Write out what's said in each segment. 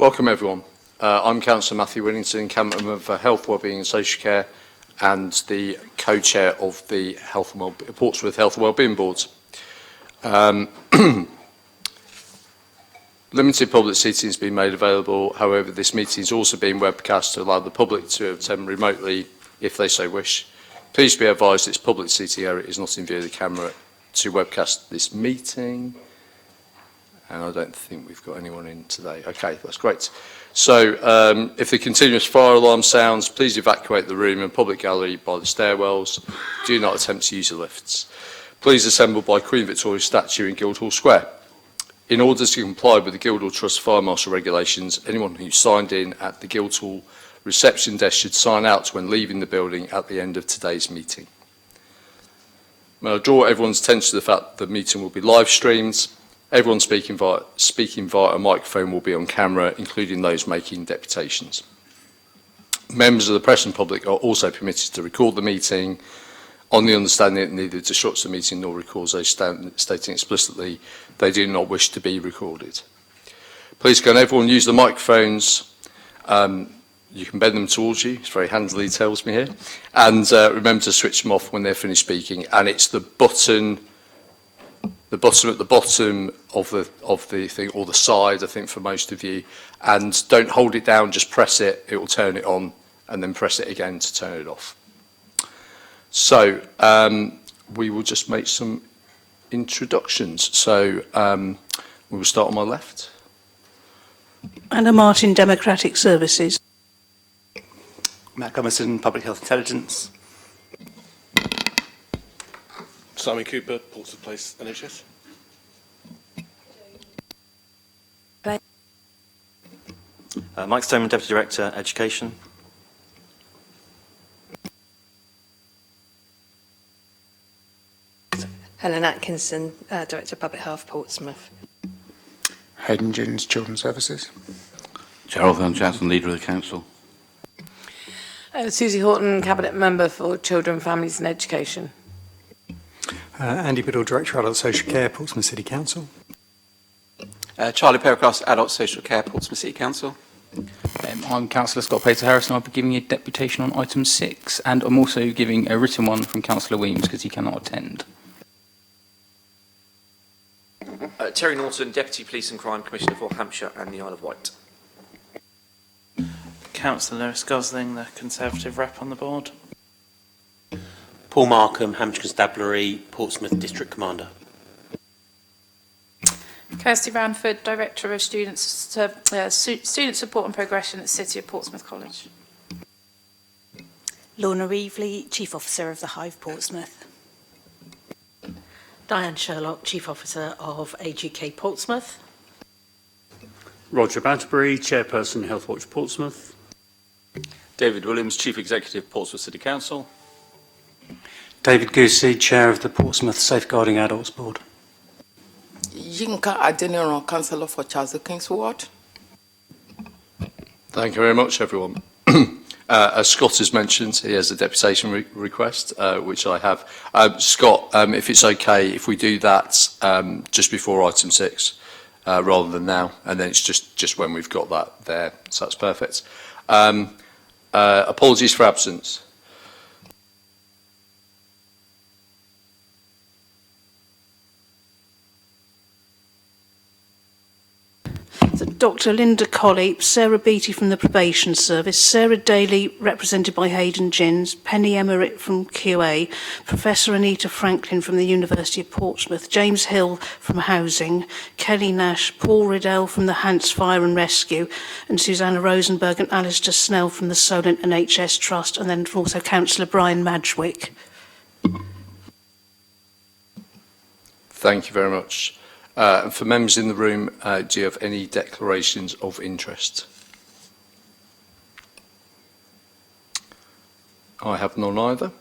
Welcome everyone. I'm Councillor Matthew Whittington, Campman for Health, Wellbeing and Social Care and the co-chair of the Portsmouth Health and Wellbeing Board. Limited public seating has been made available. However, this meeting is also being webcast to allow the public to attend remotely if they so wish. Please be advised this public seating area is not in view of the camera to webcast this meeting. And I don't think we've got anyone in today. Okay, that's great. So if the continuous fire alarm sounds, please evacuate the room and public gallery by the stairwells. Do not attempt to use the lifts. Please assemble by Queen Victoria's statue in Guildhall Square. In order to comply with the Guildhall Trust Fire Marshal regulations, anyone who signed in at the Guildhall reception desk should sign out when leaving the building at the end of today's meeting. May I draw everyone's attention to the fact that the meeting will be live streamed. Everyone speaking via a microphone will be on camera, including those making deputations. Members of the press and public are also permitted to record the meeting on the understanding that neither disrupts the meeting nor records those stating explicitly they do not wish to be recorded. Please can everyone use the microphones. You can bend them towards you. It's very handily, tells me here. And remember to switch them off when they're finished speaking. And it's the button at the bottom of the thing, or the side, I think, for most of you. And don't hold it down, just press it. It will turn it on, and then press it again to turn it off. So we will just make some introductions. So we will start on my left. Anna Martin, Democratic Services. Matt Gummerson, Public Health Intelligence. Simon Cooper, Portsmouth Place, NHS. Mike Stoneman, Deputy Director, Education. Helen Atkinson, Director of Public Health, Portsmouth. Hayden Gins, Children's Services. Gerald Van Jackson, Leader of the Council. Susie Horton, Cabinet Member for Children, Families and Education. Andy Biddle, Director of Adult Social Care, Portsmouth City Council. Charlie Pericross, Adult Social Care, Portsmouth City Council. I'm Councillor Scott Pater Harris and I'll be giving a deputation on item 6, and I'm also giving a written one from Councillor Weems because he cannot attend. Terry Norton, Deputy Police and Crime Commissioner for Hampshire and the Isle of Wight. Councillor Lewis Gosling, the Conservative Rep on the board. Paul Markham, Hampshire Constabulary, Portsmouth District Commander. Kirsty Ranford, Director of Student Support and Progression at City of Portsmouth College. Lorna Reevely, Chief Officer of the Hive Portsmouth. Diane Sherlock, Chief Officer of AGK Portsmouth. Roger Batterbury, Chairperson Health Watch Portsmouth. David Williams, Chief Executive, Portsmouth City Council. David Goosey, Chair of the Portsmouth Safeguarding Adults Board. Yinka Adeniran, Councillor for Charles King's Ward. Thank you very much, everyone. As Scott has mentioned, he has a deputation request, which I have. Scott, if it's okay, if we do that just before item 6, rather than now, and then it's just when we've got that there, so that's perfect. Apologies for absence. So Dr Linda Colley, Sarah Beattie from the Probation Service, Sarah Daly, represented by Hayden Gins, Penny Emmerich from QA, Professor Anita Franklin from the University of Portsmouth, James Hill from Housing, Kelly Nash, Paul Riddell from the Hants Fire and Rescue, and Susanna Rosenberg and Alistair Snell from the Solent NHS Trust, and then also Councillor Brian Madgwick. Thank you very much. And for members in the room, do you have any declarations of interest? I have none either.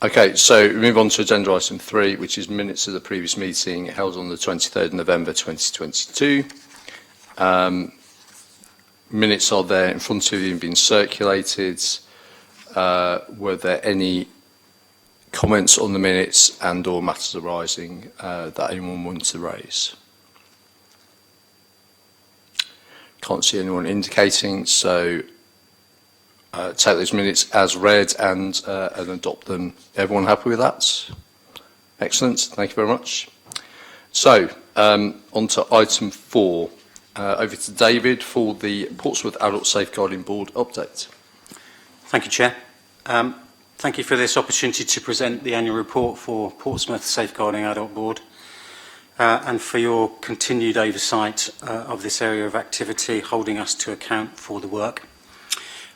Okay, so we move on to agenda item 3, which is minutes of the previous meeting held on the 23rd of November 2022. Minutes are there in front of you and being circulated. Were there any comments on the minutes and or matters arising that anyone wants to raise? Can't see anyone indicating, so take those minutes as read and adopt them. Everyone happy with that? Excellent, thank you very much. So, on to item 4. Over to David for the Portsmouth Adult Safeguarding Board update. Thank you, Chair. Thank you for this opportunity to present the annual report for Portsmouth Safeguarding Adult Board and for your continued oversight of this area of activity, holding us to account for the work.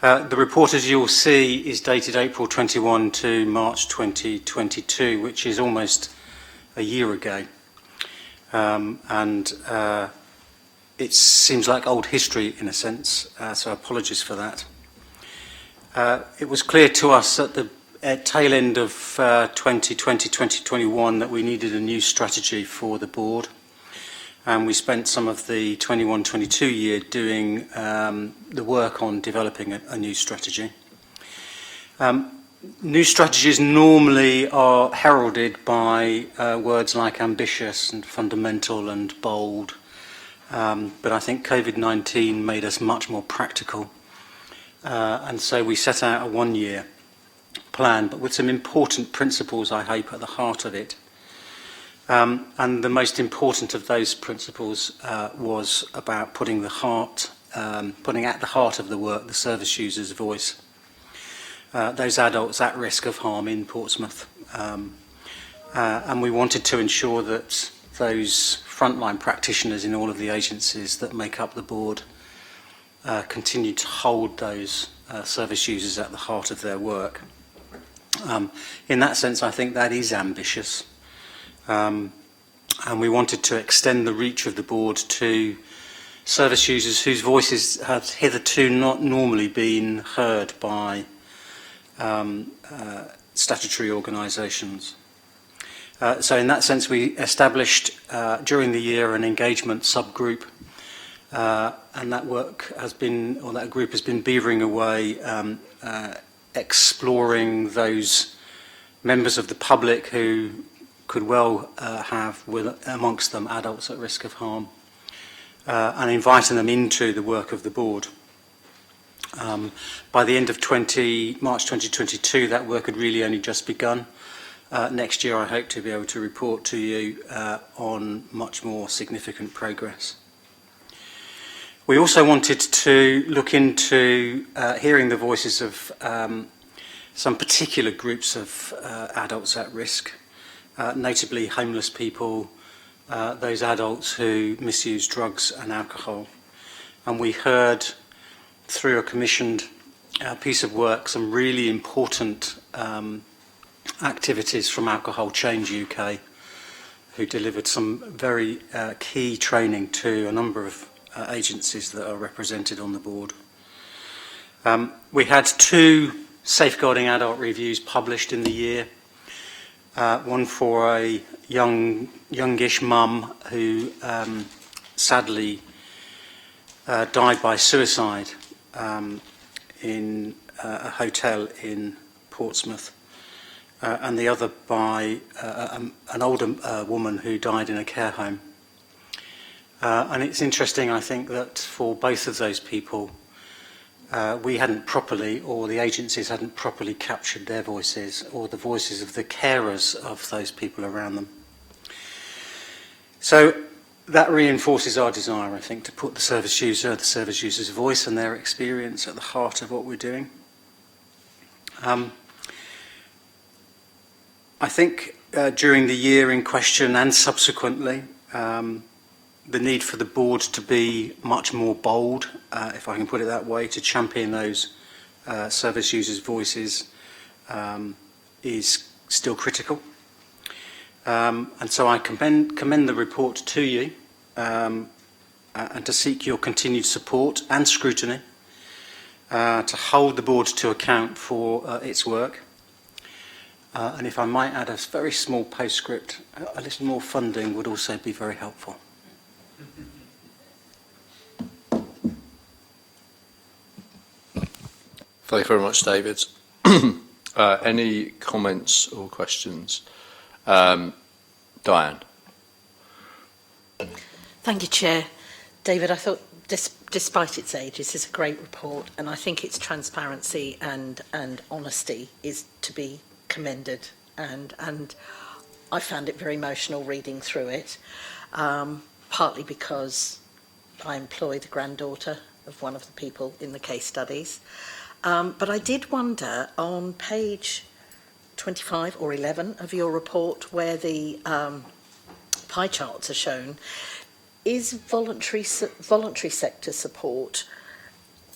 The report, as you'll see, is dated April 21 to March 2022, which is almost a year ago. It seems like old history in a sense, so apologies for that. It was clear to us at the tail end of 2020-2021 that we needed a new strategy for the board, and we spent some of the 21-22 year doing the work on developing a new strategy. New strategies normally are heralded by words like ambitious and fundamental and bold, but I think COVID-19 made us much more practical, and so we set out a one-year plan, but with some important principles, I hope, at the heart of it. And the most important of those principles was about putting at the heart of the work the service user's voice. Those adults at risk of harm in Portsmouth. And we wanted to ensure that those frontline practitioners in all of the agencies that make up the board continue to hold those service users at the heart of their work. In that sense, I think that is ambitious. And we wanted to extend the reach of the board to service users whose voices have hitherto not normally been heard by statutory organisations. So in that sense, we established during the year an engagement subgroup, and that work has been, or that group has been beavering away, exploring those members of the public who could well have amongst them adults at risk of harm, and inviting them into the work of the board. By the end of March 2022, that work had really only just begun. Next year, I hope to be able to report to you on much more significant progress. We also wanted to look into hearing the voices of some particular groups of adults at risk, notably homeless people, those adults who misuse drugs and alcohol. And we heard, through a commissioned piece of work, some really important activities from Alcohol Change UK, who delivered some very key training to a number of agencies that are represented on the board. We had 2 safeguarding adult reviews published in the year, one for a youngish mum who sadly died by suicide in a hotel in Portsmouth, and the other by an older woman who died in a care home. And it's interesting, I think, that for both of those people, we hadn't properly, or the agencies hadn't properly captured their voices, or the voices of the carers of those people around them. So that reinforces our desire, I think, to put the service user's voice and their experience at the heart of what we're doing. I think during the year in question and subsequently, the need for the board to be much more bold, if I can put it that way, to champion those service users' voices is still critical. And so I commend the report to you and to seek your continued support and scrutiny to hold the board to account for its work. And if I might add a very small postscript, a little more funding would also be very helpful. Thank you very much, David. Any comments or questions? Diane. Thank you, Chair. David, I thought this despite its age, this is a great report, and I think its transparency and honesty is to be commended, and I found it very emotional reading through it, partly because I employ the granddaughter of one of the people in the case studies. But I did wonder, on page 25 or 11 of your report, where the pie charts are shown, is voluntary sector support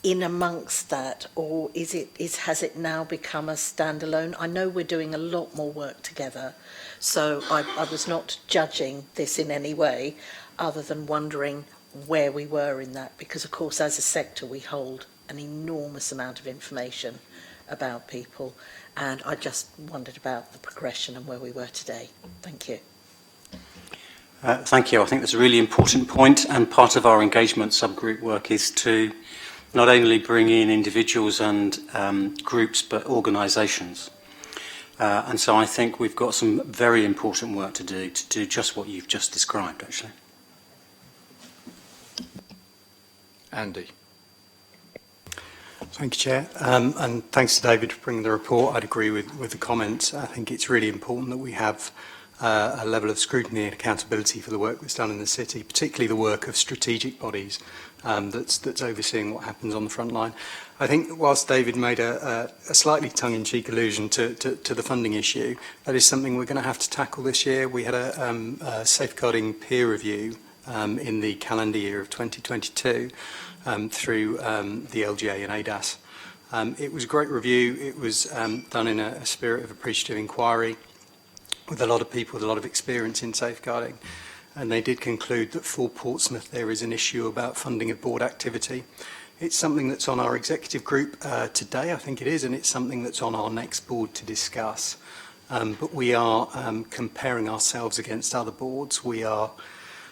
in amongst that, or has it now become a standalone? I know we're doing a lot more work together, so I was not judging this in any way, other than wondering where we were in that, because of course as a sector we hold an enormous amount of information about people, and I just wondered about the progression and where we were today. Thank you. Thank you. I think that's a really important point, and part of our engagement subgroup work is to not only bring in individuals and groups, but organisations. And so I think we've got some very important work to do just what you've just described, actually. Andy. Thank you, Chair. And thanks to David for bringing the report. I'd agree with the comments. I think it's really important that we have a level of scrutiny and accountability for the work that's done in the city, particularly the work of strategic bodies that's overseeing what happens on the front line. I think whilst David made a slightly tongue-in-cheek allusion to the funding issue, that is something we're going to have to tackle this year. We had a safeguarding peer review in the calendar year of 2022 through the LGA and ADAS. It was a great review. It was done in a spirit of appreciative inquiry with a lot of people with a lot of experience in safeguarding. And they did conclude that for Portsmouth there is an issue about funding of board activity. It's something that's on our executive group today, I think it is, and it's something that's on our next board to discuss. But we are comparing ourselves against other boards. We are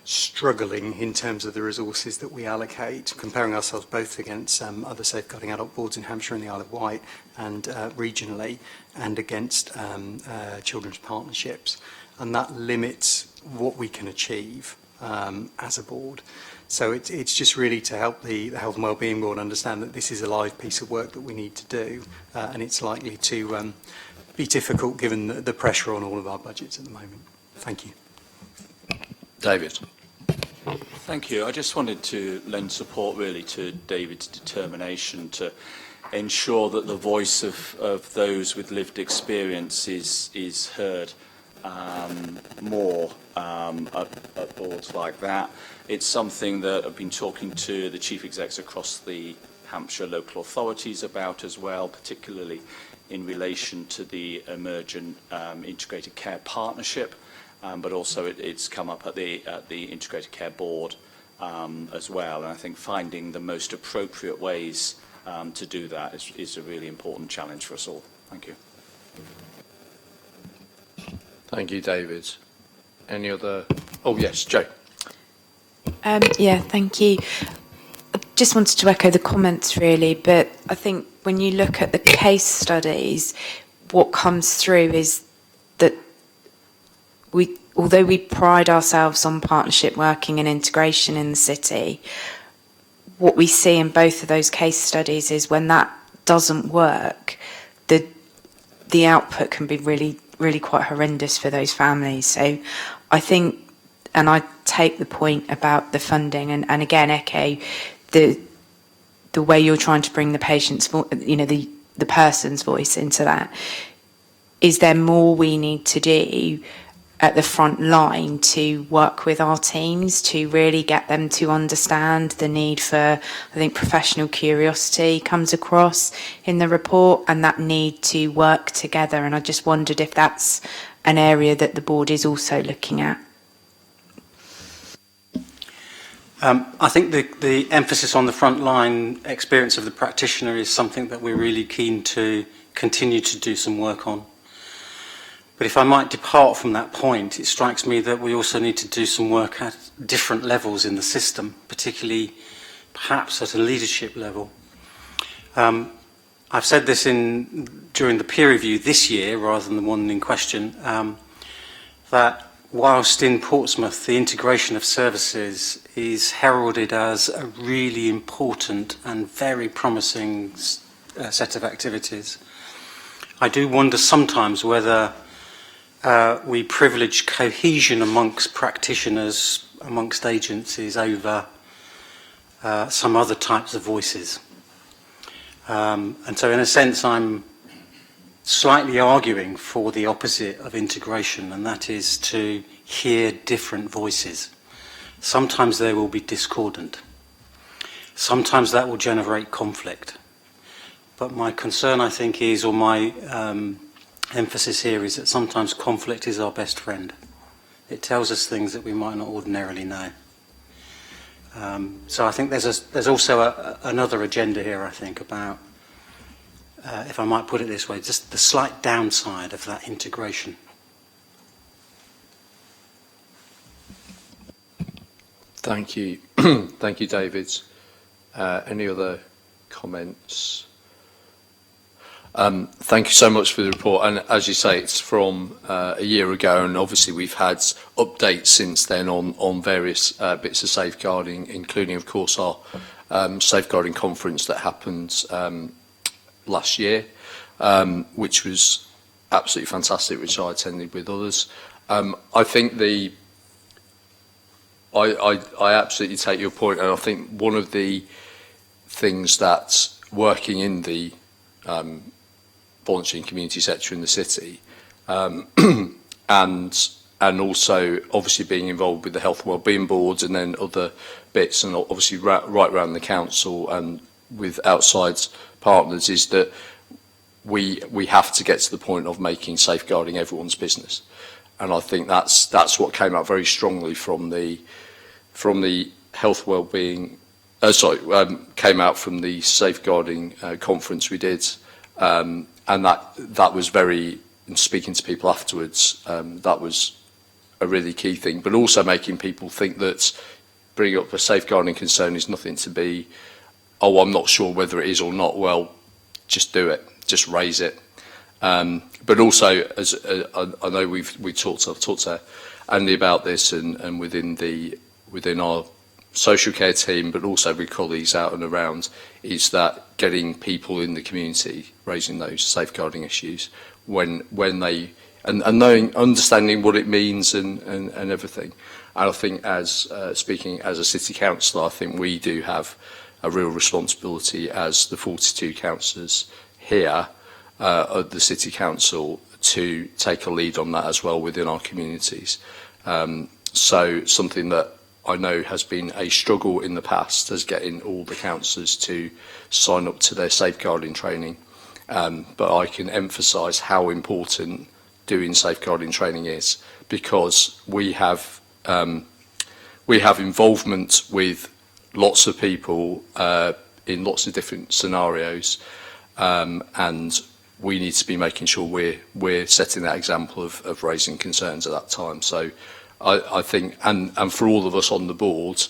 struggling in terms of the resources that we allocate, comparing ourselves both against other safeguarding adult boards in Hampshire and the Isle of Wight and regionally, and against children's partnerships. And that limits what we can achieve as a board. So it's just really to help the Health and Wellbeing Board understand that this is a live piece of work that we need to do, and it's likely to be difficult given the pressure on all of our budgets at the moment. Thank you. David. Thank you. I just wanted to lend support really to David's determination to ensure that the voice of those with lived experience is heard more at boards like that. It's something that I've been talking to the chief execs across the Hampshire local authorities about as well, particularly in relation to the emergent integrated care partnership. But also it's come up at the Integrated Care Board as well. And I think finding the most appropriate ways to do that is a really important challenge for us all. Thank you. Thank you, David. Any other? Oh, yes, Jo. Yeah, thank you. I just wanted to echo the comments really, but I think when you look at the case studies, what comes through is that although we pride ourselves on partnership working and integration in the city, what we see in both of those case studies is when that doesn't work, the output can be really quite horrendous for those families. So I think, and I take the point about the funding, and again echo the way you're trying to bring the patient's, the person's voice into that. Is there more we need to do at the front line to work with our teams to really get them to understand the need for, I think professional curiosity comes across in the report, and that need to work together. And I just wondered if that's an area that the board is also looking at. I think the emphasis on the frontline experience of the practitioner is something that we're really keen to continue to do some work on. But if I might depart from that point, it strikes me that we also need to do some work at different levels in the system, particularly perhaps at a leadership level. I've said this during the peer review this year, rather than the one in question, that whilst in Portsmouth the integration of services is heralded as a really important and very promising set of activities, I do wonder sometimes whether we privilege cohesion amongst practitioners, amongst agencies over some other types of voices. And so in a sense I'm slightly arguing for the opposite of integration, and that is to hear different voices. Sometimes they will be discordant. Sometimes that will generate conflict. But my concern, I think, is, or my emphasis here is that sometimes conflict is our best friend. It tells us things that we might not ordinarily know. So I think there's also another agenda here, I think, about, if I might put it this way, just the slight downside of that integration. Thank you. Thank you, David. Any other comments? Thank you so much for the report. And as you say, it's from a year ago, and obviously we've had updates since then on various bits of safeguarding, including, of course, our safeguarding conference that happened last year, which was absolutely fantastic, which I attended with others. I think I absolutely take your point, and I think one of the things that working in the voluntary and community sector in the city, and also obviously being involved with the health and wellbeing boards and then other bits, and obviously right around the council and with outside partners, is that we have to get to the point of making safeguarding everyone's business. And I think that's what came out very strongly from the health wellbeing. Came out from the safeguarding conference we did, and that was very. In speaking to people afterwards, that was a really key thing. But also making people think that bringing up a safeguarding concern is nothing to be, oh, I'm not sure whether it is or not. Well, just do it, just raise it. But also, as I know I've talked to Andy about this, and within our social care team, but also with colleagues out and around, is that getting people in the community raising those safeguarding issues when they and understanding what it means and everything. And I think, as speaking as a city councillor, I think we do have a real responsibility as the 42 councillors here at the city council to take a lead on that as well within our communities. So something that I know has been a struggle in the past is getting all the councillors to sign up to their safeguarding training. But I can emphasise how important doing safeguarding training is, because we have involvement with lots of people in lots of different scenarios, and we need to be making sure we're setting that example of raising concerns at that time. So I think, and for all of us on the board,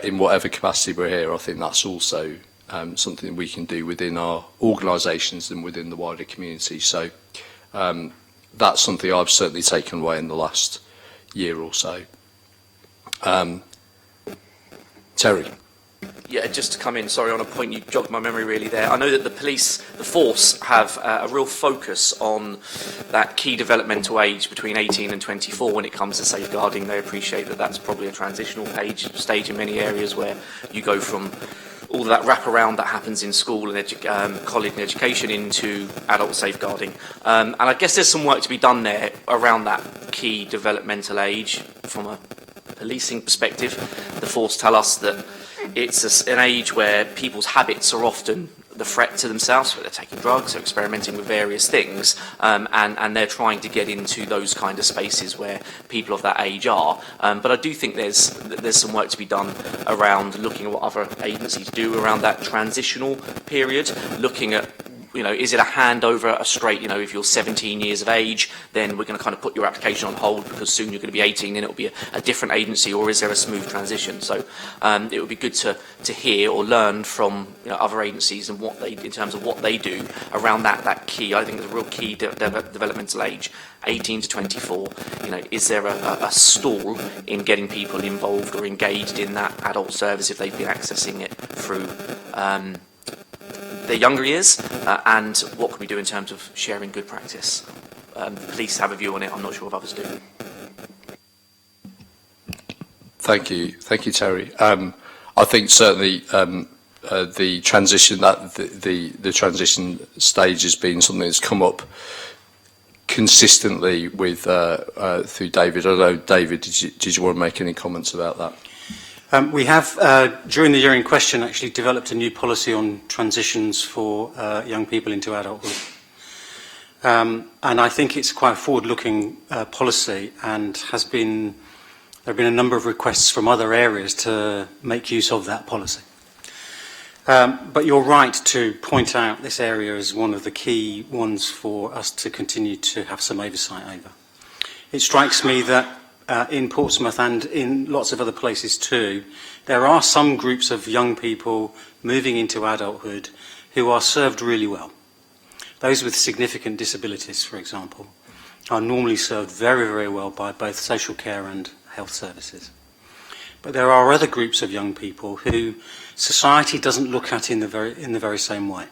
in whatever capacity we're here, I think that's also something we can do within our organisations and within the wider community. So that's something I've certainly taken away in the last year or so. Terry. Yeah, just to come in, sorry, on a point you jogged my memory really there. I know that the force have a real focus on that key developmental age between 18 and 24 when it comes to safeguarding. They appreciate that that's probably a transitional stage in many areas where you go from all of that wraparound that happens in school and college and education into adult safeguarding. And I guess there's some work to be done there around that key developmental age from a policing perspective. The force tell us that it's an age where people's habits are often the threat to themselves, where they're taking drugs or experimenting with various things, and they're trying to get into those kind of spaces where people of that age are. But I do think there's some work to be done around looking at what other agencies do around that transitional period, looking at you know, is it a handover, a straight, you know, if you're 17 years of age, then we're going to kind of put your application on hold because soon you're going to be 18 and it'll be a different agency, or is there a smooth transition? So it would be good to hear or learn from, you know, other agencies and what they, in terms of what they do around that key. I think it's a real key developmental age, 18 to 24. You know, is there a stall in getting people involved or engaged in that adult service if they've been accessing it through their younger years, and what can we do in terms of sharing good practice? The police have a view on it. I'm not sure if others do. Thank you, Terry. I think certainly the transition the transition stage has been something that's come up consistently with through David. I don't know, David, did you want to make any comments about that? We have, during the year in question, actually developed a new policy on transitions for young people into adulthood. And I think it's quite a forward-looking policy, and there have been a number of requests from other areas to make use of that policy. But you're right to point out this area as one of the key ones for us to continue to have some oversight over. It strikes me that in Portsmouth and in lots of other places too, there are some groups of young people moving into adulthood who are served really well. Those with significant disabilities, for example, are normally served very, very well by both social care and health services. But there are other groups of young people who society doesn't look at in the very same way.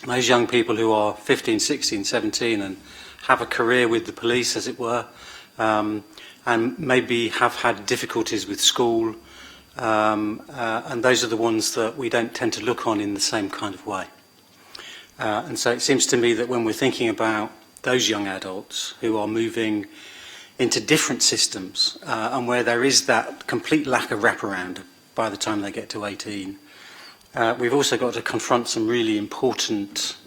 Those young people who are 15, 16, 17 and have a career with the police, as it were, and maybe have had difficulties with school, and those are the ones that we don't tend to look on in the same kind of way. And so it seems to me that when we're thinking about those young adults who are moving into different systems, and where there is that complete lack of wraparound by the time they get to 18, we've also got to confront some really important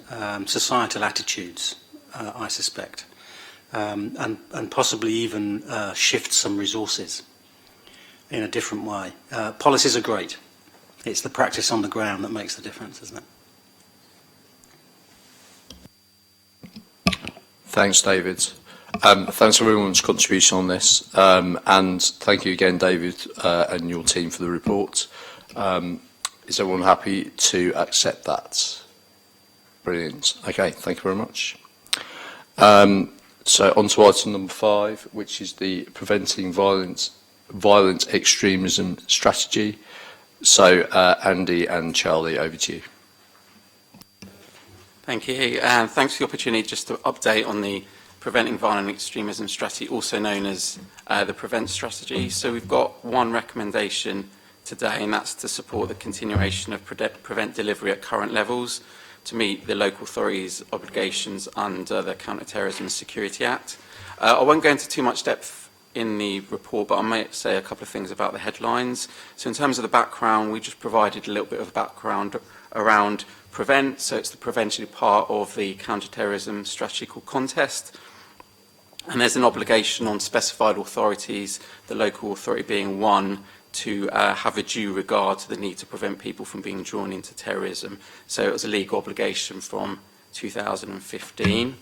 societal attitudes, I suspect. And possibly even shift some resources in a different way. Policies are great. It's the practice on the ground that makes the difference, isn't it? Thanks, David. Thanks for everyone's contribution on this, and thank you again, David, and your team for the report. Is everyone happy to accept that? Brilliant. Okay, thank you very much. So on to item number 5, which is the Preventing Violent Extremism Strategy. So Andy and Charlie, over to you. Thank you. Thanks for the opportunity just to update on the Preventing Violent Extremism Strategy, also known as the Prevent Strategy. So we've got one recommendation today, and that's to support the continuation of prevent delivery at current levels to meet the local authorities' obligations under the Counter-Terrorism and Security Act. I won't go into too much depth in the report, but I might say a couple of things about the headlines. So in terms of the background, we just provided a little bit of background around Prevent. So it's the prevention part of the counter-terrorism strategy called Contest. And there's an obligation on specified authorities, the local authority being one, to have a due regard to the need to prevent people from being drawn into terrorism. So it was a legal obligation from 2015.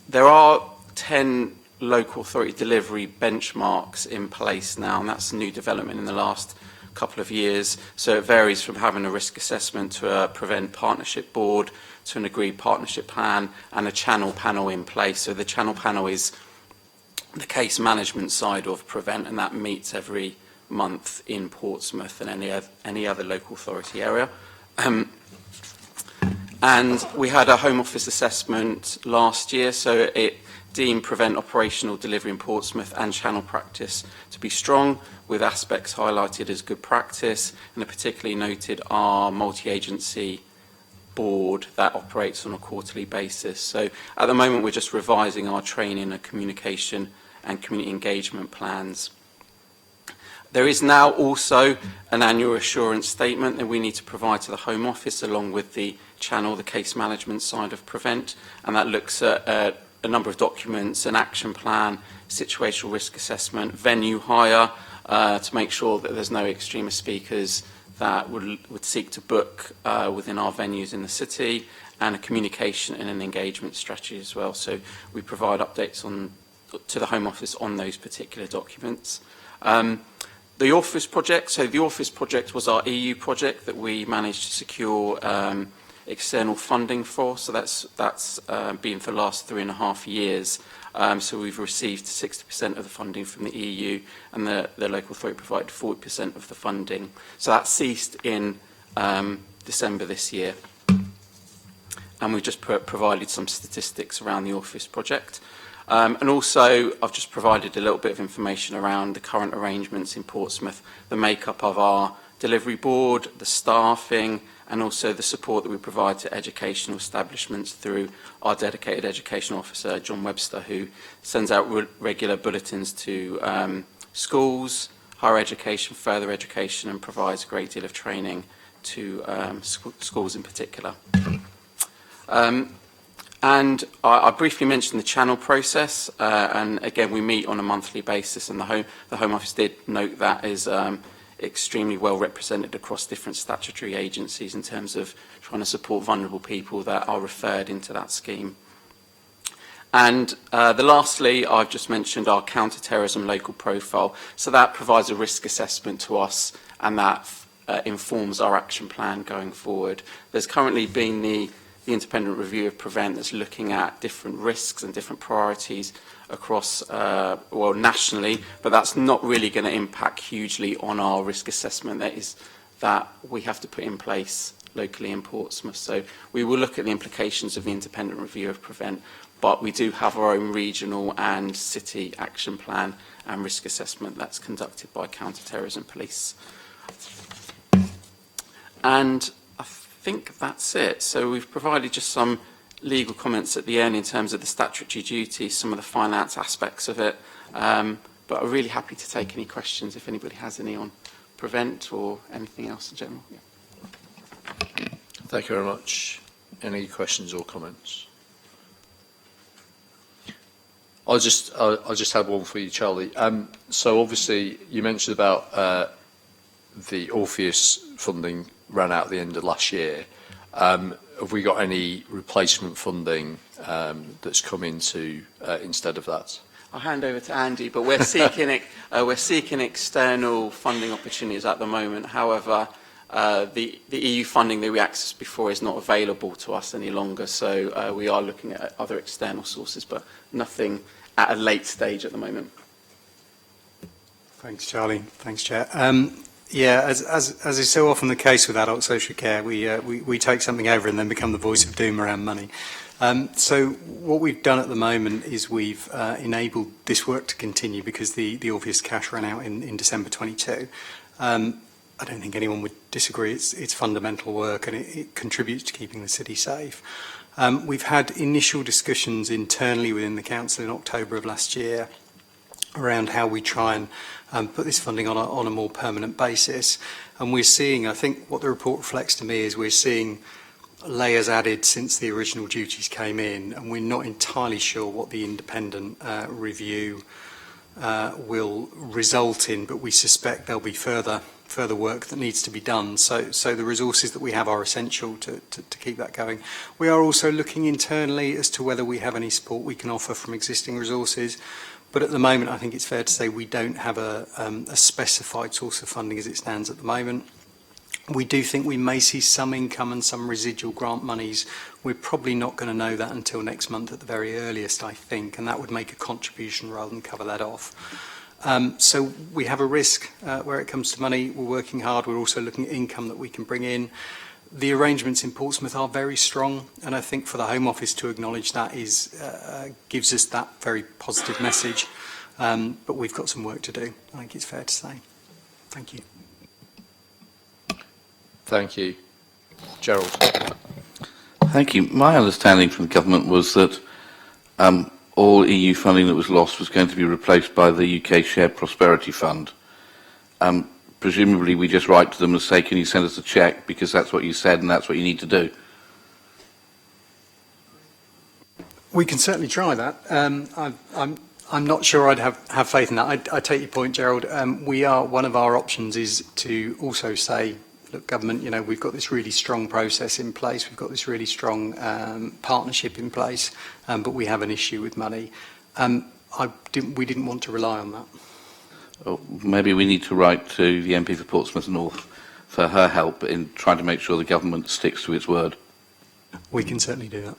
There are 10 local authority delivery benchmarks in place now, and that's a new development in the last couple of years. So it varies from having a risk assessment to a Prevent Partnership Board to an agreed partnership plan and a channel panel in place. So the channel panel is the case management side of Prevent, and that meets every month in Portsmouth and any other local authority area. And we had a Home Office assessment last year, so it deemed Prevent operational delivery in Portsmouth and channel practice to be strong, with aspects highlighted as good practice, and it particularly noted our multi-agency board that operates on a quarterly basis. So at the moment we're just revising our training and communication and community engagement plans. There is now also an annual assurance statement that we need to provide to the Home Office along with the channel, the case management side of Prevent, and that looks at a number of documents, an action plan, situational risk assessment, venue hire, to make sure that there's no extremist speakers that would seek to book within our venues in the city, and a communication and an engagement strategy as well. So we provide updates to the Home Office on those particular documents. The Office project, so the Office project was our EU project that we managed to secure external funding for, so that's been for the last 3.5 years. So we've received 60% of the funding from the EU, and the local authority provided 40% of the funding. So that ceased in December this year. And we've just provided some statistics around the Office project. And also, I've just provided a little bit of information around the current arrangements in Portsmouth, the makeup of our delivery board, the staffing, and also the support that we provide to educational establishments through our dedicated education officer, John Webster, who sends out regular bulletins to schools, higher education, further education, and provides a great deal of training to schools in particular. And I briefly mentioned the channel process, and again we meet on a monthly basis, and the Home Office did note that is extremely well represented across different statutory agencies in terms of trying to support vulnerable people that are referred into that scheme. And lastly, I've just mentioned our counter-terrorism local profile. So that provides a risk assessment to us, and that informs our action plan going forward. There's currently been the independent review of Prevent that's looking at different risks and different priorities across, well, nationally, but that's not really going to impact hugely on our risk assessment that we have to put in place locally in Portsmouth. So we will look at the implications of the independent review of Prevent, but we do have our own regional and city action plan and risk assessment that's conducted by counter-terrorism police. And I think that's it. So we've provided just some legal comments at the end in terms of the statutory duties, some of the finance aspects of it, but I'm really happy to take any questions if anybody has any on Prevent or anything else in general. Yeah. Thank you very much. Any questions or comments? I'll just have one for you, Charlie. So obviously you mentioned about the Orpheus funding ran out at the end of last year. Have we got any replacement funding that's come into instead of that? I'll hand over to Andy, but we're seeking external funding opportunities at the moment. However, the EU funding that we accessed before is not available to us any longer, so we are looking at other external sources, but nothing at a late stage at the moment. Thanks, Charlie. Thanks, Chair. Yeah, as is so often the case with adult social care, we take something over and then become the voice of doom around money. So what we've done at the moment is we've enabled this work to continue because the Orpheus cash ran out in December 22. I don't think anyone would disagree. It's fundamental work and it contributes to keeping the city safe. We've had initial discussions internally within the council in October of last year around how we try and put this funding on a more permanent basis. And we're seeing, I think what the report reflects to me is we're seeing layers added since the original duties came in, and we're not entirely sure what the independent review will result in, but we suspect there'll be further work that needs to be done. So the resources that we have are essential to keep that going. We are also looking internally as to whether we have any support we can offer from existing resources. But at the moment, I think it's fair to say we don't have a specified source of funding as it stands at the moment. We do think we may see some income and some residual grant monies. We're probably not going to know that until next month at the very earliest, I think, and that would make a contribution rather than cover that off. So we have a risk where it comes to money. We're working hard. We're also looking at income that we can bring in. The arrangements in Portsmouth are very strong, and I think for the Home Office to acknowledge that gives us that very positive message. But we've got some work to do, I think it's fair to say. Thank you. Thank you. Gerald. Thank you. My understanding from the government was that all EU funding that was lost was going to be replaced by the UK Shared Prosperity Fund. Presumably we just write to them and say, can you send us a cheque, because that's what you said and that's what you need to do. We can certainly try that. I'm not sure I'd have faith in that. I take your point, Gerald. One of our options is to also say look, government, we've got this really strong process in place, we've got this really strong partnership in place, but we have an issue with money. We didn't want to rely on that. Oh, maybe we need to write to the MP for Portsmouth North for her help in trying to make sure the government sticks to its word. We can certainly do that.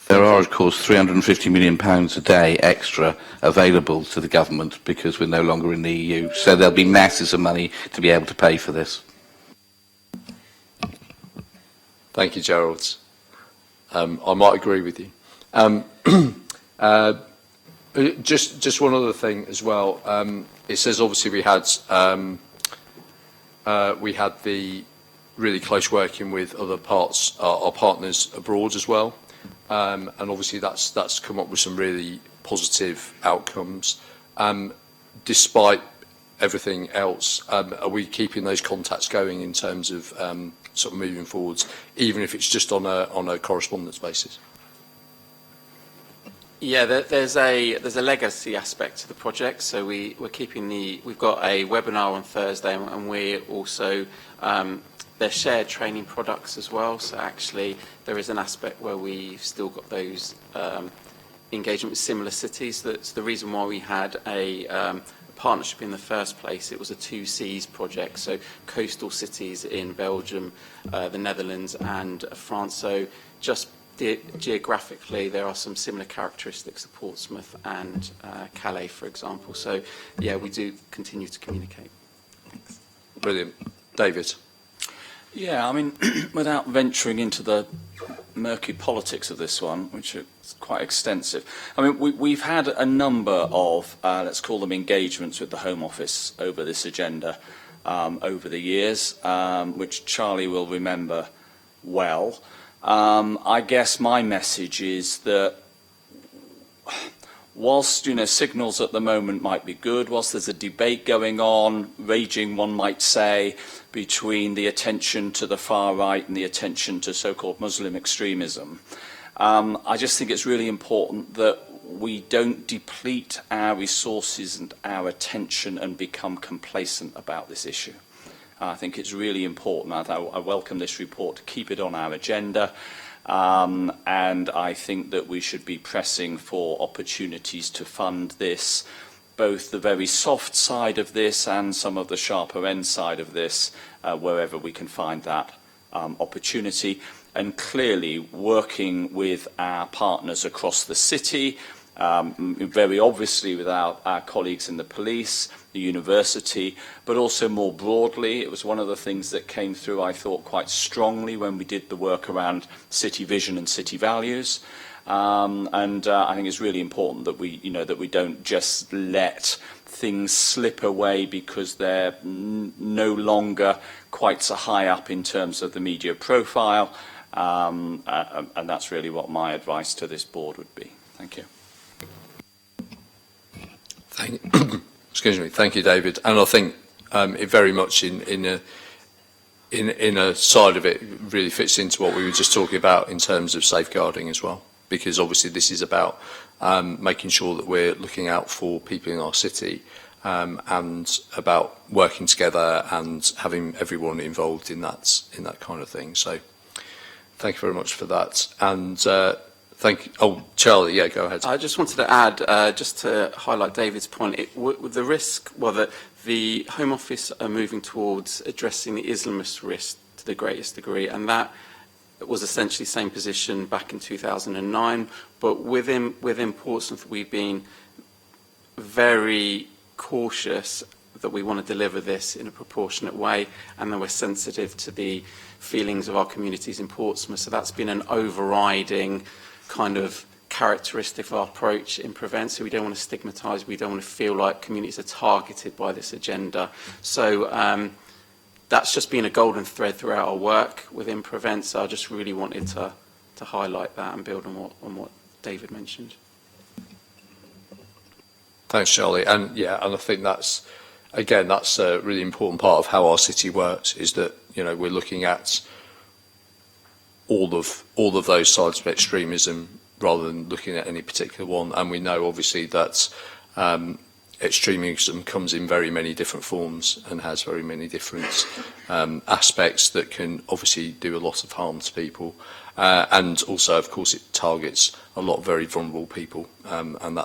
There are, of course, £350 million a day extra available to the government because we're no longer in the EU. So there'll be masses of money to be able to pay for this. Thank you, Gerald. I might agree with you. Just one other thing as well. It says obviously we had the really close working with other parts, our partners abroad as well. And obviously that's come up with some really positive outcomes. Despite everything else, are we keeping those contacts going in terms of sort of moving forwards, even if it's just on a correspondence basis? Yeah, there's a legacy aspect to the project. So we've got a webinar on Thursday, and we're also they're shared training products as well. So actually, there is an aspect where we've still got those engagement with similar cities. That's the reason why we had a partnership in the first place. It was a 2Cs project, so coastal cities in Belgium, the Netherlands, and France. So just geographically, there are some similar characteristics of Portsmouth and Calais, for example. So yeah, we do continue to communicate. Thanks. Brilliant. David. Yeah, I mean, without venturing into the murky politics of this one, which is quite extensive, I mean, we've had a number of, let's call them engagements with the Home Office over this agenda over the years, which Charlie will remember well. I guess my message is that whilst, signals at the moment might be good, whilst there's a debate going on, raging one might say, between the attention to the far right and the attention to so-called Muslim extremism, I just think it's really important that we don't deplete our resources and our attention and become complacent about this issue. I think it's really important. I welcome this report to keep it on our agenda. And I think that we should be pressing for opportunities to fund this, both the very soft side of this and some of the sharper end side of this, wherever we can find that opportunity. And clearly working with our partners across the city, very obviously with our colleagues in the police, the university, but also more broadly. It was one of the things that came through, I thought, quite strongly when we did the work around city vision and city values. I think it's really important that we don't just let things slip away because they're no longer quite so high up in terms of the media profile. And that's really what my advice to this board would be. Thank you. Excuse me. Thank you, David. And I think it very much in a side of it really fits into what we were just talking about in terms of safeguarding as well, because obviously this is about making sure that we're looking out for people in our city and about working together and having everyone involved in that kind of thing. So thank you very much for that. And thank you. Oh, Charlie, yeah, go ahead. I just wanted to add, just to highlight David's point, the risk, that the Home Office are moving towards addressing the Islamist risk to the greatest degree, and that was essentially the same position back in 2009. But within Portsmouth, we've been very cautious that we want to deliver this in a proportionate way, and that we're sensitive to the feelings of our communities in Portsmouth. So that's been an overriding kind of characteristic of our approach in Prevent. So we don't want to stigmatise, we don't want to feel like communities are targeted by this agenda. So that's just been a golden thread throughout our work within Prevent. So I just really wanted to highlight that and build on what David mentioned. Thanks, Charlie. And yeah, and I think that's a really important part of how our city works, is that we're looking at all of those sides of extremism rather than looking at any particular one. And we know obviously that extremism comes in very many different forms and has very many different aspects that can obviously do a lot of harm to people. And also, of course, it targets a lot of very vulnerable people. And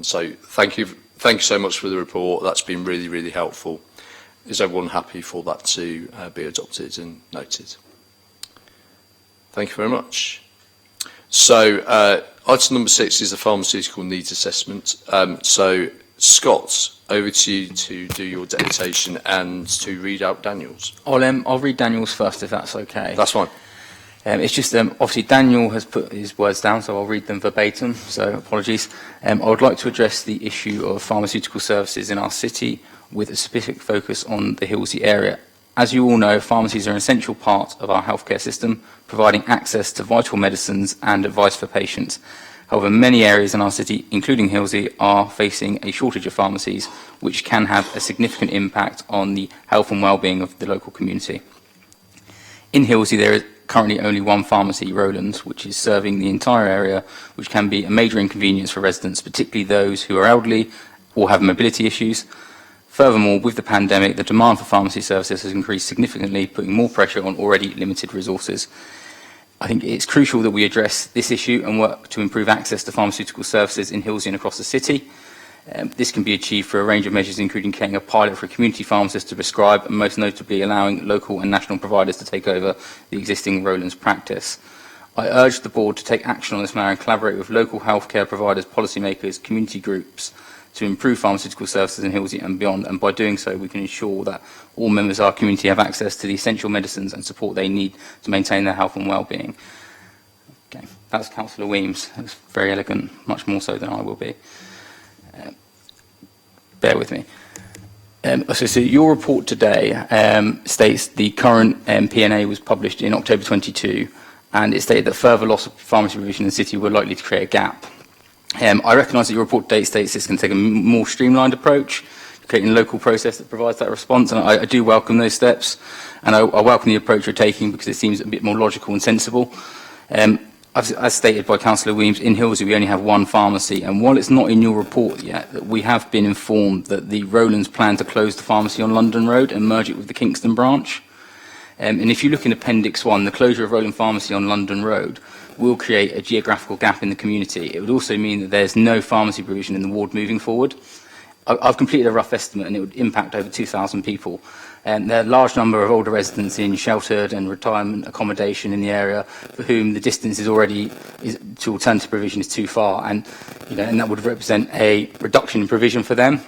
so thank you so much for the report. That's been really, really helpful. Is everyone happy for that to be adopted and noted? Thank you very much. So item number 6 is the pharmaceutical needs assessment. So Scott, over to you to do your deputation and to read out Daniel's. I'll read Daniel's first, if that's okay. That's fine. It's just, obviously, Daniel has put his words down, so I'll read them verbatim, so apologies. I would like to address the issue of pharmaceutical services in our city with a specific focus on the Hillsey area. As you all know, pharmacies are an essential part of our healthcare system, providing access to vital medicines and advice for patients. However, many areas in our city, including Hillsey, are facing a shortage of pharmacies, which can have a significant impact on the health and well-being of the local community. In Hillsey, there is currently only one pharmacy, Rowlands, which is serving the entire area, which can be a major inconvenience for residents, particularly those who are elderly or have mobility issues. Furthermore, with the pandemic, the demand for pharmacy services has increased significantly, putting more pressure on already limited resources. I think it's crucial that we address this issue and work to improve access to pharmaceutical services in Hillsey and across the city. This can be achieved through a range of measures, including creating a pilot for community pharmacists to prescribe, and most notably allowing local and national providers to take over the existing Rowlands practice. I urge the board to take action on this matter and collaborate with local healthcare providers, policymakers, community groups to improve pharmaceutical services in Hillsey and beyond, and by doing so we can ensure that all members of our community have access to the essential medicines and support they need to maintain their health and well-being. Okay, that's Councillor Weems. That's very elegant, much more so than I will be. Bear with me. So your report today states the current P&A was published in October 22, and it stated that further loss of pharmacy provision in the city were likely to create a gap. I recognise that your report today states this can take a more streamlined approach, creating a local process that provides that response, and I do welcome those steps, and I welcome the approach you're taking because it seems a bit more logical and sensible. As stated by Councillor Weems, in Hillsey we only have one pharmacy, and while it's not in your report yet, we have been informed that the Rowlands plan to close the pharmacy on London Road and merge it with the Kingston branch. And if you look in Appendix 1, the closure of Rowland Pharmacy on London Road will create a geographical gap in the community. It would also mean that there's no pharmacy provision in the ward moving forward. I've completed a rough estimate, and it would impact over 2,000 people. There are a large number of older residents in sheltered and retirement accommodation in the area for whom the distance to alternative provision is too far, and that would represent a reduction in provision for them.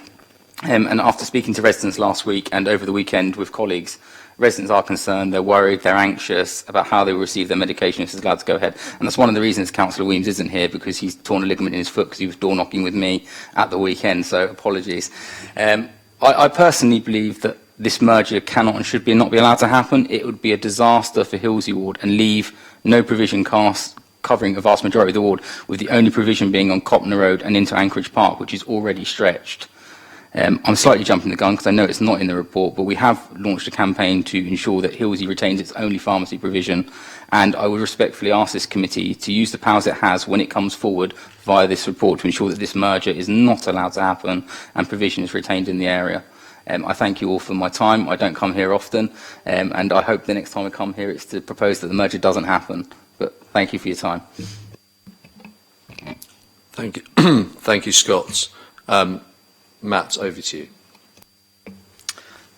And after speaking to residents last week and over the weekend with colleagues, residents are concerned, they're worried, they're anxious about how they will receive their medication if it's allowed to go ahead. And that's one of the reasons Councillor Weems isn't here, because he's torn a ligament in his foot because he was door knocking with me at the weekend, so apologies. I personally believe that this merger cannot and should not be allowed to happen. It would be a disaster for Hillsey Ward and leave no provision covering a vast majority of the ward, with the only provision being on Copner Road and into Anchorage Park, which is already stretched. I'm slightly jumping the gun because I know it's not in the report, but we have launched a campaign to ensure that Hillsey retains its only pharmacy provision, and I would respectfully ask this committee to use the powers it has when it comes forward via this report to ensure that this merger is not allowed to happen and provision is retained in the area. I thank you all for my time. I don't come here often, and I hope the next time I come here it's to propose that the merger doesn't happen. But thank you for your time. Thank you, thank you, Scott. Matt, over to you.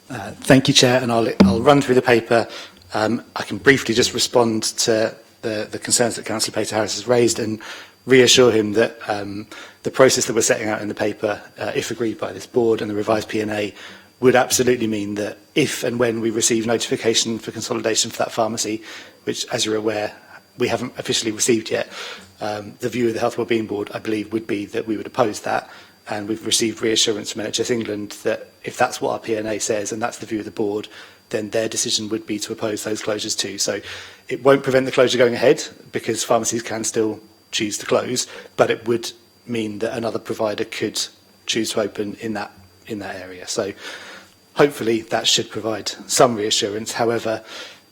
Thank you, Chair, and I'll run through the paper. I can briefly just respond to the concerns that Councillor Pater Harris has raised and reassure him that the process that we're setting out in the paper, if agreed by this board and the revised P&A, would absolutely mean that if and when we receive notification for consolidation for that pharmacy, which, as you're aware, we haven't officially received yet, the view of the Health Wellbeing Board, I believe, would be that we would oppose that. And we've received reassurance from NHS England that if that's what our P&A says and that's the view of the board, then their decision would be to oppose those closures too. So it won't prevent the closure going ahead because pharmacies can still choose to close, but it would mean that another provider could choose to open in that area. So hopefully that should provide some reassurance. However,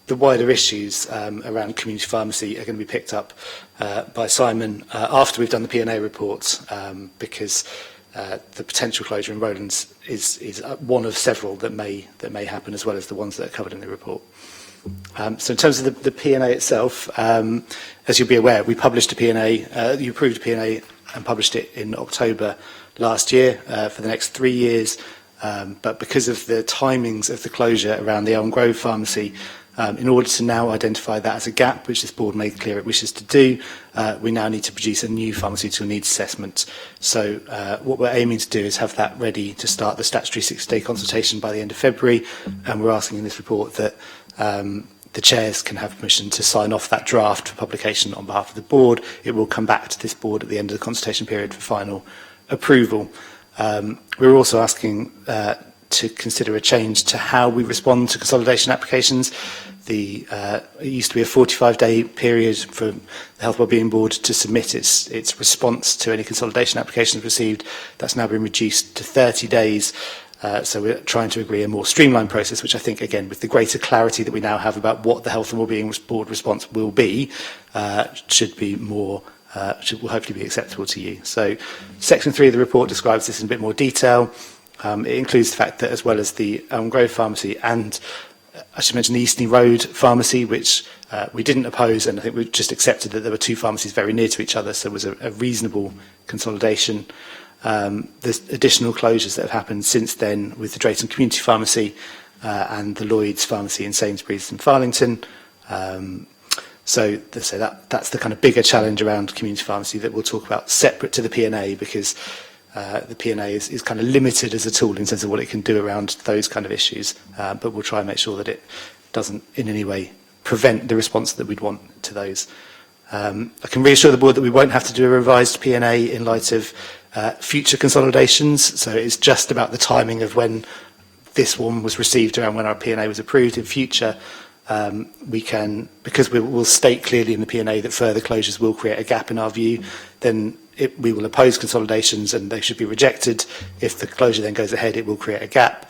the wider issues around community pharmacy are going to be picked up by Simon after we've done the P&A reports because the potential closure in Rowlands is one of several that may happen, as well as the ones that are covered in the report. So in terms of the P&A itself, as you'll be aware, we published a P&A, you approved a P&A and published it in October last year for the next 3 years. But because of the timings of the closure around the Elm Grove pharmacy, in order to now identify that as a gap, which this board made clear it wishes to do, we now need to produce a new pharmaceutical needs assessment. So what we're aiming to do is have that ready to start the statutory 6-day consultation by the end of February, and we're asking in this report that the chairs can have permission to sign off that draft for publication on behalf of the board. It will come back to this board at the end of the consultation period for final approval. We're also asking to consider a change to how we respond to consolidation applications. It used to be a 45-day period for the Health Wellbeing Board to submit its response to any consolidation applications received. That's now been reduced to 30 days. So we're trying to agree a more streamlined process, which I think, again, with the greater clarity that we now have about what the Health and Wellbeing Board response will be, should be more, will hopefully be acceptable to you. So Section 3 of the report describes this in a bit more detail. It includes the fact that, as well as the Elm Grove pharmacy and, I should mention, the Eastney Road pharmacy, which we didn't oppose, and I think we just accepted that there were two pharmacies very near to each other, so it was a reasonable consolidation. There's additional closures that have happened since then with the Drayton Community Pharmacy and the Lloyd's Pharmacy in Sainsbury's and Farlington. So that's the kind of bigger challenge around community pharmacy that we'll talk about separate to the P&A, because the P&A is kind of limited as a tool in terms of what it can do around those kind of issues. But we'll try and make sure that it doesn't in any way prevent the response that we'd want to those. I can reassure the board that we won't have to do a revised P&A in light of future consolidations. So it's just about the timing of when this one was received around when our P&A was approved. In future, we can, because we'll state clearly in the P&A that further closures will create a gap in our view, then we will oppose consolidations and they should be rejected. If the closure then goes ahead, it will create a gap.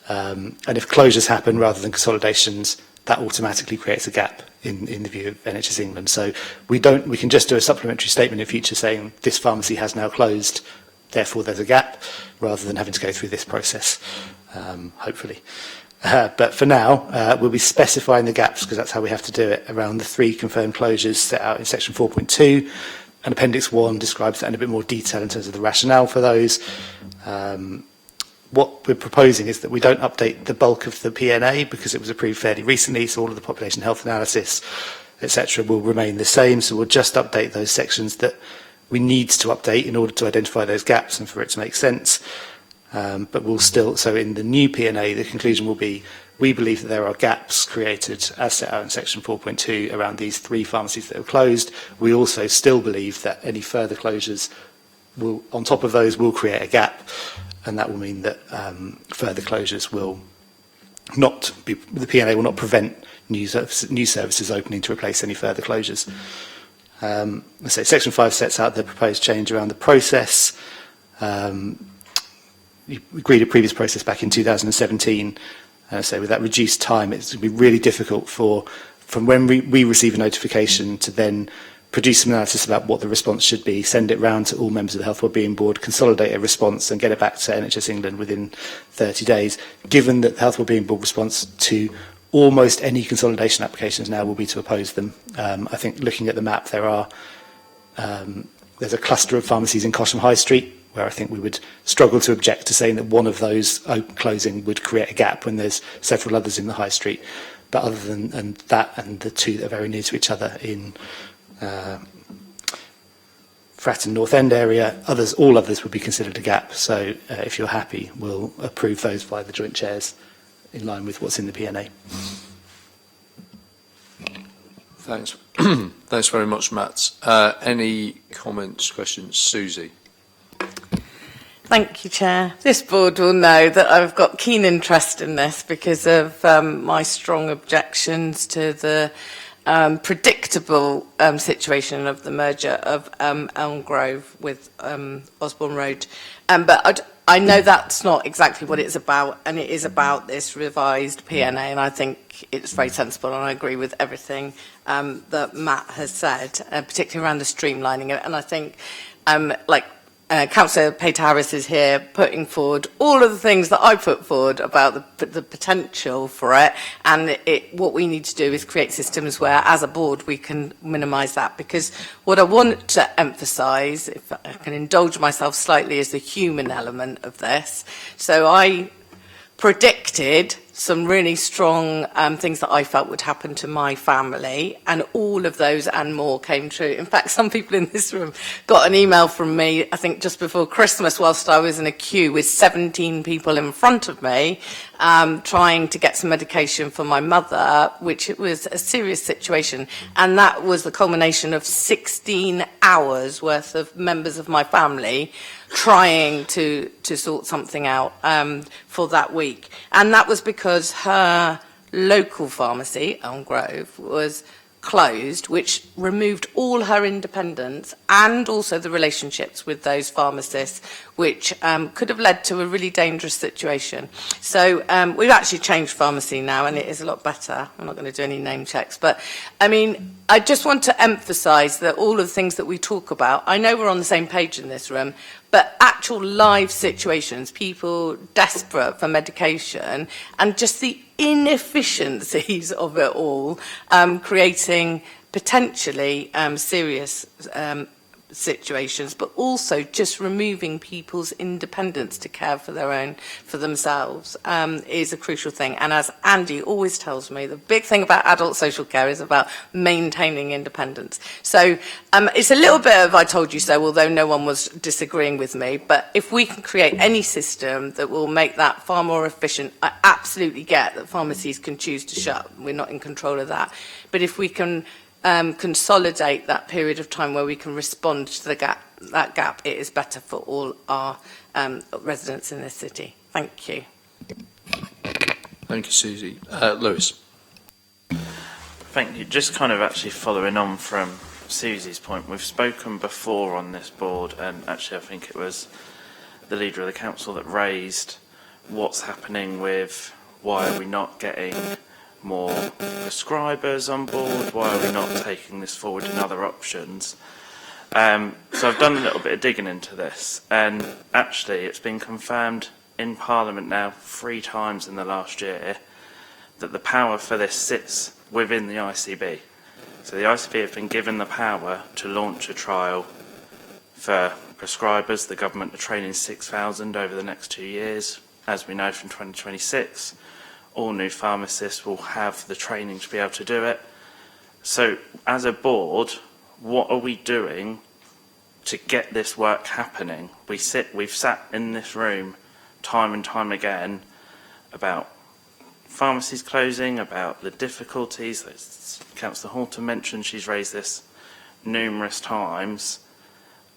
And if closures happen rather than consolidations, that automatically creates a gap in the view of NHS England. So we can just do a supplementary statement in future saying this pharmacy has now closed, therefore there's a gap, rather than having to go through this process, hopefully. But for now, we'll be specifying the gaps, because that's how we have to do it, around the 3 confirmed closures set out in section 4.2. And Appendix 1 describes that in a bit more detail in terms of the rationale for those. What we're proposing is that we don't update the bulk of the P&A because it was approved fairly recently, so all of the population health analysis, etc., will remain the same. So we'll just update those sections that we need to update in order to identify those gaps and for it to make sense. But we'll still, so in the new P&A, the conclusion will be, we believe that there are gaps created, as set out in section 4.2, around these 3 pharmacies that are closed. We also still believe that any further closures will, on top of those, will create a gap. And that will mean that further closures will not be, the P&A will not prevent new services opening to replace any further closures. Let's say section 5 sets out the proposed change around the process. You agreed a previous process back in 2017. So with that reduced time, it's going to be really difficult from when we receive a notification to then produce some analysis about what the response should be, send it round to all members of the Health Wellbeing Board, consolidate a response and get it back to NHS England within 30 days. Given that the Health Wellbeing Board response to almost any consolidation applications now will be to oppose them. I think looking at the map, there's a cluster of pharmacies in Cosham High Street where I think we would struggle to object to saying that one of those closing would create a gap when there's several others in the High Street. But other than that and the 2 that are very near to each other in Fratton North End area, all others would be considered a gap. So if you're happy, we'll approve those by the joint chairs in line with what's in the P&A. Thanks. Thanks very much, Matt. Any comments, questions? Susie. Thank you, Chair. This board will know that I've got keen interest in this because of my strong objections to the predictable situation of the merger of Elm Grove with Osborne Road. But I know that's not exactly what it's about, and it is about this revised P&A, and I think it's very sensible, and I agree with everything that Matt has said, particularly around the streamlining of it. And I think, like Councillor Peter Harris is here putting forward all of the things that I put forward about the potential for it, and what we need to do is create systems where, as a board, we can minimise that. Because what I want to emphasise, if I can indulge myself slightly, is the human element of this. So I predicted some really strong things that I felt would happen to my family, and all of those and more came true. In fact, some people in this room got an email from me, I think just before Christmas, whilst I was in a queue with 17 people in front of me, trying to get some medication for my mother, which it was a serious situation. And that was the culmination of 16 hours worth of members of my family trying to sort something out for that week. And that was because her local pharmacy, Elm Grove, was closed, which removed all her independence and also the relationships with those pharmacists, which could have led to a really dangerous situation. So we've actually changed pharmacy now, and it is a lot better. I'm not going to do any name checks, but I mean, I just want to emphasise that all of the things that we talk about, I know we're on the same page in this room, but actual live situations, people desperate for medication, and just the inefficiencies of it all, creating potentially serious situations, but also just removing people's independence to care for themselves is a crucial thing. And as Andy always tells me, the big thing about adult social care is about maintaining independence. So it's a little bit of I told you so, although no one was disagreeing with me. But if we can create any system that will make that far more efficient, I absolutely get that pharmacies can choose to shut. We're not in control of that. But if we can consolidate that period of time where we can respond to that gap, it is better for all our residents in this city. Thank you. Thank you, Susie. Lewis. Thank you. Just kind of actually following on from Susie's point, we've spoken before on this board, and actually I think it was the leader of the council that raised what's happening with why are we not getting more prescribers on board, why are we not taking this forward in other options. So I've done a little bit of digging into this, and actually it's been confirmed in Parliament now 3 times in the last year that the power for this sits within the ICB. So the ICB have been given the power to launch a trial for prescribers. The government are training 6,000 over the next 2 years. As we know from 2026, all new pharmacists will have the training to be able to do it. So as a board, what are we doing to get this work happening? We've sat in this room time and time again about pharmacies closing, about the difficulties. Councillor Horton mentioned she's raised this numerous times,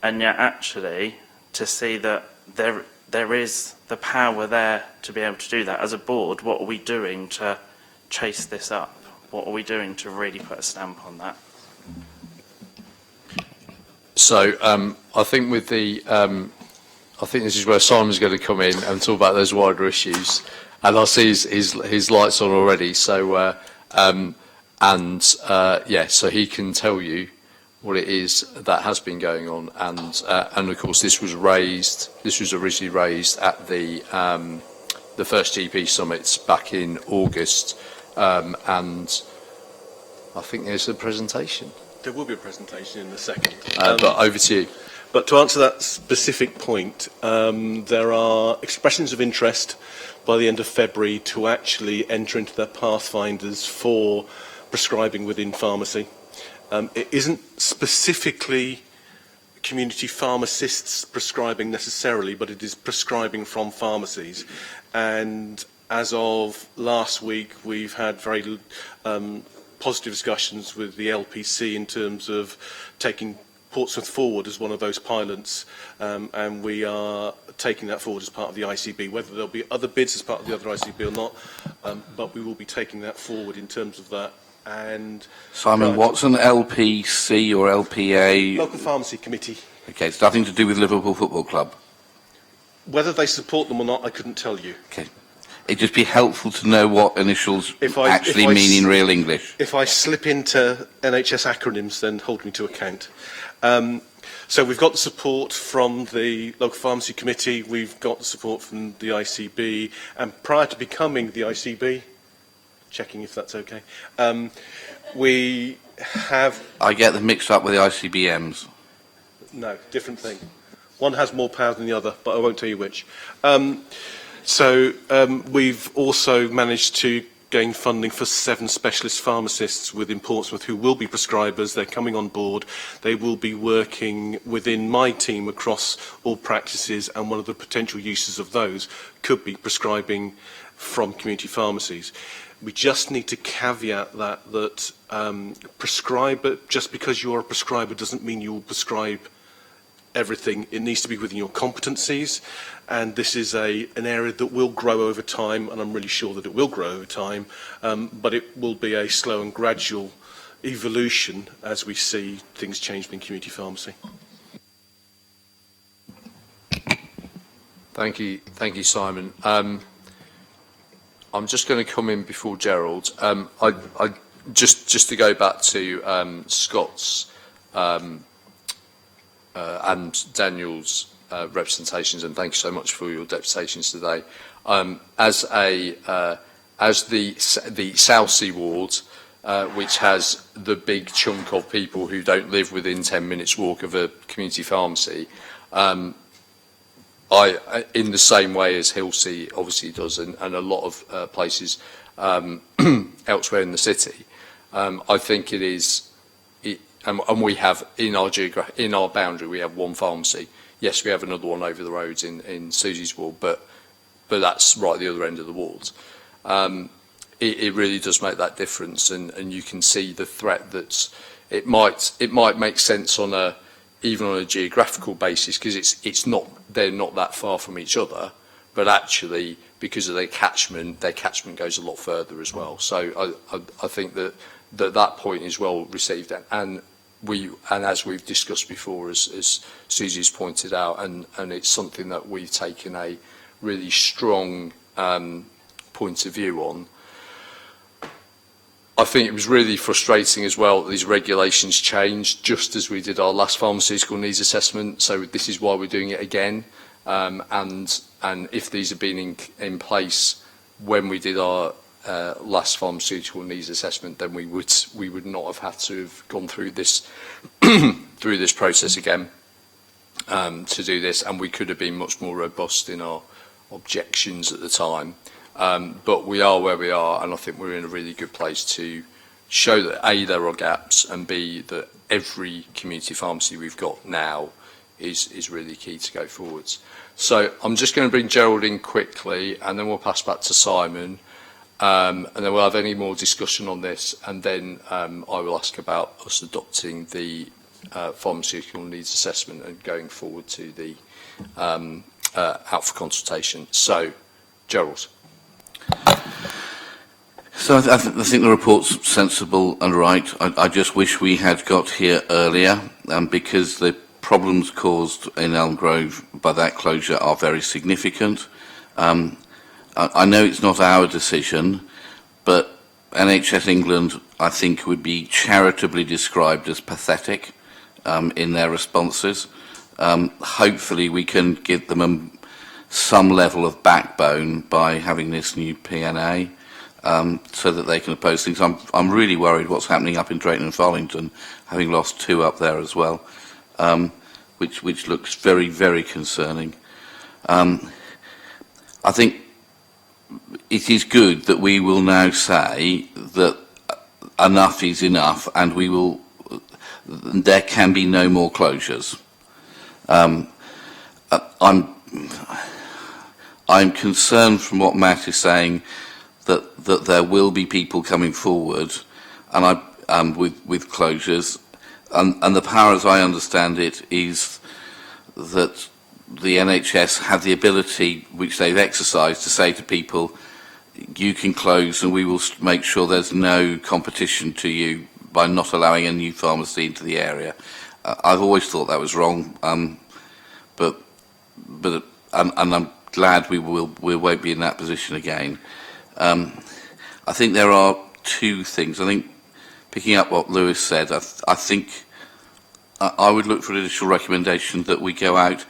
and yet actually to see that there is the power there to be able to do that. As a board, what are we doing to chase this up? What are we doing to really put a stamp on that? So I think with the, I think this is where Simon's going to come in and talk about those wider issues. And I see his lights on already. So yeah, so he can tell you what it is that has been going on, and of course this was originally raised at the first GP summit back in August, and I think there's a presentation. There will be a presentation in a second. But over to you. But to answer that specific point, there are expressions of interest by the end of February to actually enter into their pathfinders for prescribing within pharmacy. It isn't specifically community pharmacists prescribing necessarily, but it is prescribing from pharmacies. And as of last week, we've had very positive discussions with the LPC in terms of taking Portsmouth forward as one of those pilots, and we are taking that forward as part of the ICB. Whether there'll be other bids as part of the other ICB or not, but we will be taking that forward in terms of that. And Simon, what's an LPC or LPA? Local Pharmacy Committee. Okay, it's nothing to do with Liverpool Football Club. Whether they support them or not, I couldn't tell you. Okay. It'd just be helpful to know what initials actually mean in real English. If I slip into NHS acronyms, then hold me to account. So we've got the support from the local pharmacy committee, we've got the support from the ICB, and prior to becoming the ICB, checking if that's okay, we have... I get them mixed up with the ICBMs. No, different thing. One has more power than the other, but I won't tell you which. We've also managed to gain funding for 7 specialist pharmacists within Portsmouth who will be prescribers. They're coming on board. They will be working within my team across all practices, and one of the potential uses of those could be prescribing from community pharmacies. We just need to caveat that prescriber, just because you're a prescriber doesn't mean you will prescribe everything. It needs to be within your competencies, and this is an area that will grow over time, and I'm really sure that it will grow over time, but it will be a slow and gradual evolution as we see things change in community pharmacy. Thank you, Simon. I'm just going to come in before Gerald. Just to go back to Scott's and Daniel's representations, and thank you so much for your deputations today. As the South Sea ward, which has the big chunk of people who don't live within 10 minutes walk of a community pharmacy, in the same way as Hilsea obviously does, and a lot of places elsewhere in the city, I think it is. And we have in our boundary we have one pharmacy. Yes, we have another one over the road in Susie's ward, but that's right at the other end of the ward. It really does make that difference, and you can see the threat that it might make sense even on a geographical basis, because they're not that far from each other, but actually because of their catchment goes a lot further as well. So I think that point is well received, and as we've discussed before, as Susie's pointed out, and it's something that we've taken a really strong point of view on. I think it was really frustrating as well that these regulations changed just as we did our last pharmaceutical needs assessment. So this is why we're doing it again. And if these had been in place when we did our last pharmaceutical needs assessment, then we would not have had to have gone through this through this process again to do this, and we could have been much more robust in our objections at the time. But we are where we are, and I think we're in a really good place to show that A, there are gaps, and B, that every community pharmacy we've got now is really key to go forwards. So I'm just going to bring Gerald in quickly, and then we'll pass back to Simon, and then we'll have any more discussion on this, and then I will ask about us adopting the pharmaceutical needs assessment and going forward to the out for consultation. So, Gerald. So I think the report's sensible and right. I just wish we had got here earlier, because the problems caused in Elm Grove by that closure are very significant. I know it's not our decision, but NHS England, I think, would be charitably described as pathetic in their responses. Hopefully we can give them some level of backbone by having this new PNA, so that they can oppose things. I'm really worried what's happening up in Drayton and Farlington, having lost 2 up there as well, which looks very, very concerning. I think it is good that we will now say that enough is enough, and there can be no more closures. I'm concerned from what Matt is saying that there will be people coming forward and with closures, and the power, as I understand it, is that the NHS have the ability, which they've exercised, to say to people, you can close and we will make sure there's no competition to you by not allowing a new pharmacy into the area. I've always thought that was wrong, but I'm glad we won't be in that position again. I think there are 2 things. I think, picking up what Lewis said, I think I would look for an additional recommendation that we go out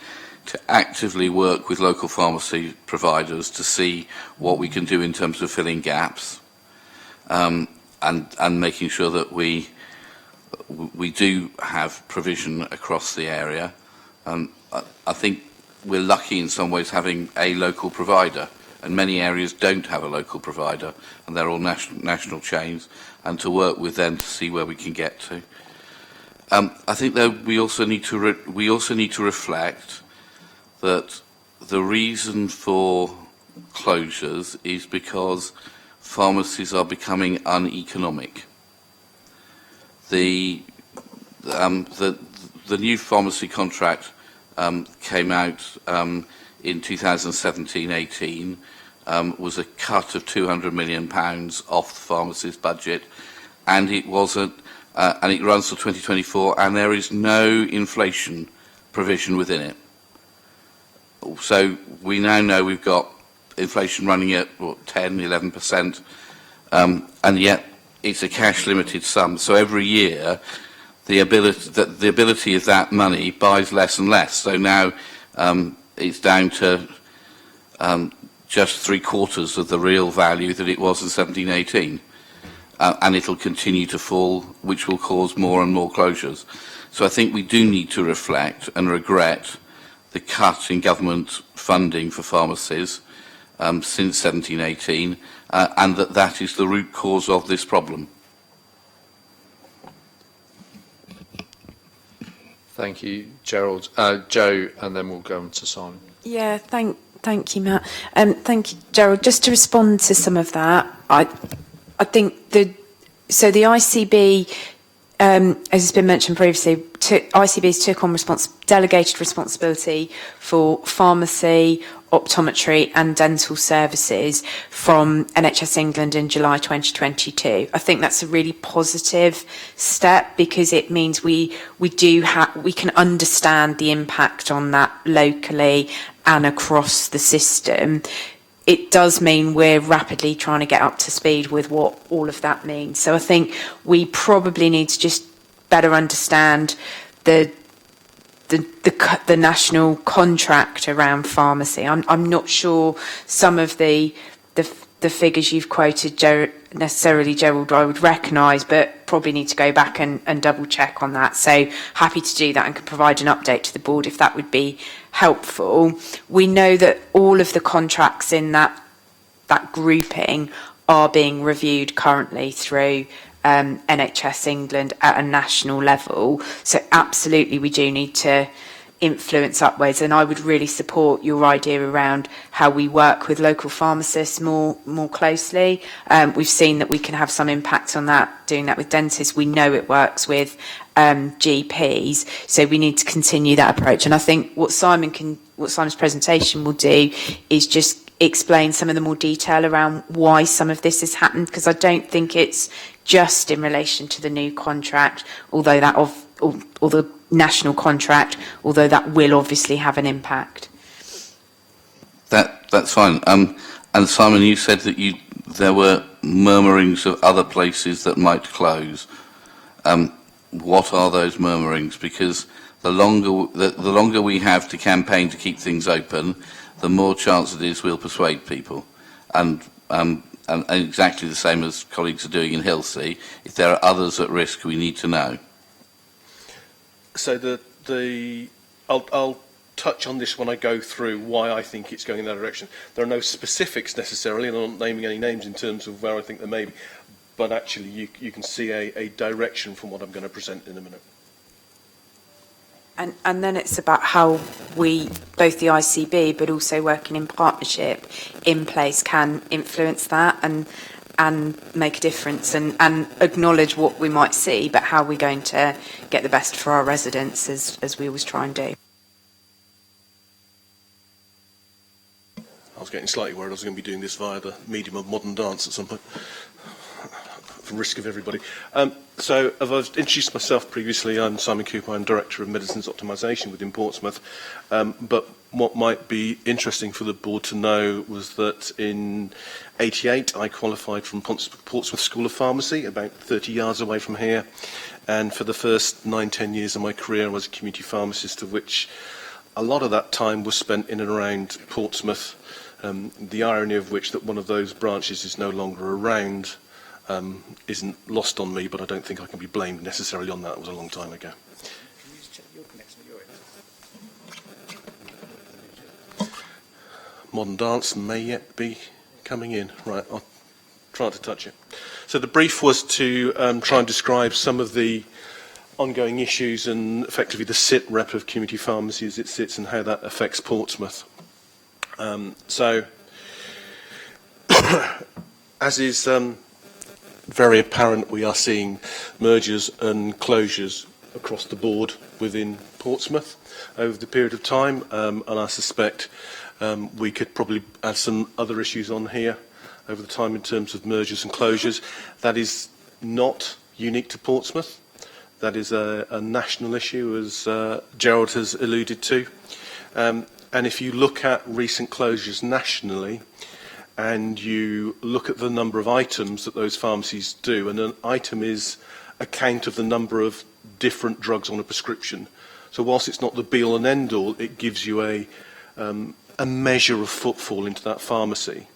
to actively work with local pharmacy providers to see what we can do in terms of filling gaps, and making sure that we do have provision across the area. I think we're lucky in some ways having a local provider, and many areas don't have a local provider, and they're all national chains, and to work with them to see where we can get to. I think though we also need to reflect that the reason for closures is because pharmacies are becoming uneconomic. The new pharmacy contract came out in 2017-18, was a cut of £200 million off the pharmacy's budget, and it wasn't. And it runs till 2024, and there is no inflation provision within it. So we now know we've got inflation running at 10, 11%, and yet it's a cash limited sum. So every year, the ability of that money buys less and less. So now it's down to just 3/4 of the real value that it was in 17-18. And it'll continue to fall, which will cause more and more closures. So I think we do need to reflect and regret the cut in government funding for pharmacies since 17-18, and that is the root cause of this problem. Thank you, Gerald. Joe, and then we'll go on to Simon. Yeah, thank you, Matt. Thank you, Gerald. Just to respond to some of that, I think the ICB, as has been mentioned previously, ICBs took on delegated responsibility for pharmacy, optometry and dental services from NHS England in July 2022. I think that's a really positive step because it means we can understand the impact on that locally and across the system. It does mean we're rapidly trying to get up to speed with what all of that means. So I think we probably need to just better understand the national contract around pharmacy. I'm not sure some of the figures you've quoted necessarily, Gerald, I would recognise, but probably need to go back and double check on that. So happy to do that and can provide an update to the board if that would be helpful. We know that all of the contracts in that grouping are being reviewed currently through NHS England at a national level. So absolutely we do need to influence upwards, and I would really support your idea around how we work with local pharmacists more closely. We've seen that we can have some impact on that, doing that with dentists. We know it works with GPs, so we need to continue that approach. And I think what Simon's presentation will do is just explain some of the more detail around why some of this has happened, because I don't think it's just in relation to the new contract, although that or the national contract, although that will obviously have an impact. That's fine. And Simon, you said that there were murmurings of other places that might close. What are those murmurings? Because the longer we have to campaign to keep things open, the more chance it is we'll persuade people. And exactly the same as colleagues are doing in Hilsea. If there are others at risk, we need to know. So I'll touch on this when I go through why I think it's going in that direction. There are no specifics necessarily, and I'm not naming any names in terms of where I think there may be, but actually you can see a direction from what I'm going to present in a minute. And then it's about how we, both the ICB but also working in partnership in place, can influence that and make a difference and acknowledge what we might see, but how we're going to get the best for our residents as we always try and do. I was getting slightly worried I was going to be doing this via the medium of modern dance at some point. for risk of everybody. So, as I've introduced myself previously, I'm Simon Cooper. I'm Director of Medicines Optimisation within Portsmouth. But what might be interesting for the board to know was that in '88 I qualified from Portsmouth School of Pharmacy, about 30 yards away from here. And for the first 9-10 years of my career, I was a community pharmacist, of which a lot of that time was spent in and around Portsmouth. The irony of which that one of those branches is no longer around isn't lost on me, but I don't think I can be blamed necessarily on that. It was a long time ago. Modern dance may yet be coming in. Right, I'll try not to touch it. So the brief was to try and describe some of the ongoing issues and effectively the sit rep of community pharmacy as it sits and how that affects Portsmouth. So, as is very apparent, we are seeing mergers and closures across the board within Portsmouth over the period of time, and I suspect we could probably add some other issues on here over the time in terms of mergers and closures. That is not unique to Portsmouth. That is a national issue, as Gerald has alluded to. And if you look at recent closures nationally, and you look at the number of items that those pharmacies do, and an item is a count of the number of different drugs on a prescription. So whilst it's not the be-all and end-all, it gives you a measure of footfall into that pharmacy.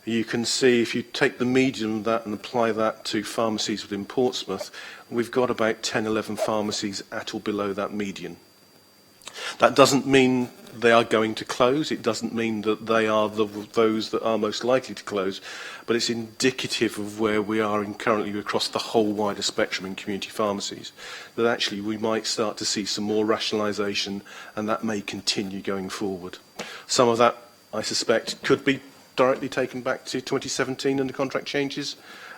You can see, if you take the median of that and apply that to pharmacies within Portsmouth, we've got about 10-11 pharmacies at or below that median. That doesn't mean they are going to close. It doesn't mean that they are those that are most likely to close, but it's indicative of where we are currently across the whole wider spectrum in community pharmacies, that actually we might start to see some more rationalisation, and that may continue going forward. Some of that, I suspect, could be directly taken back to 2017 and the contract changes.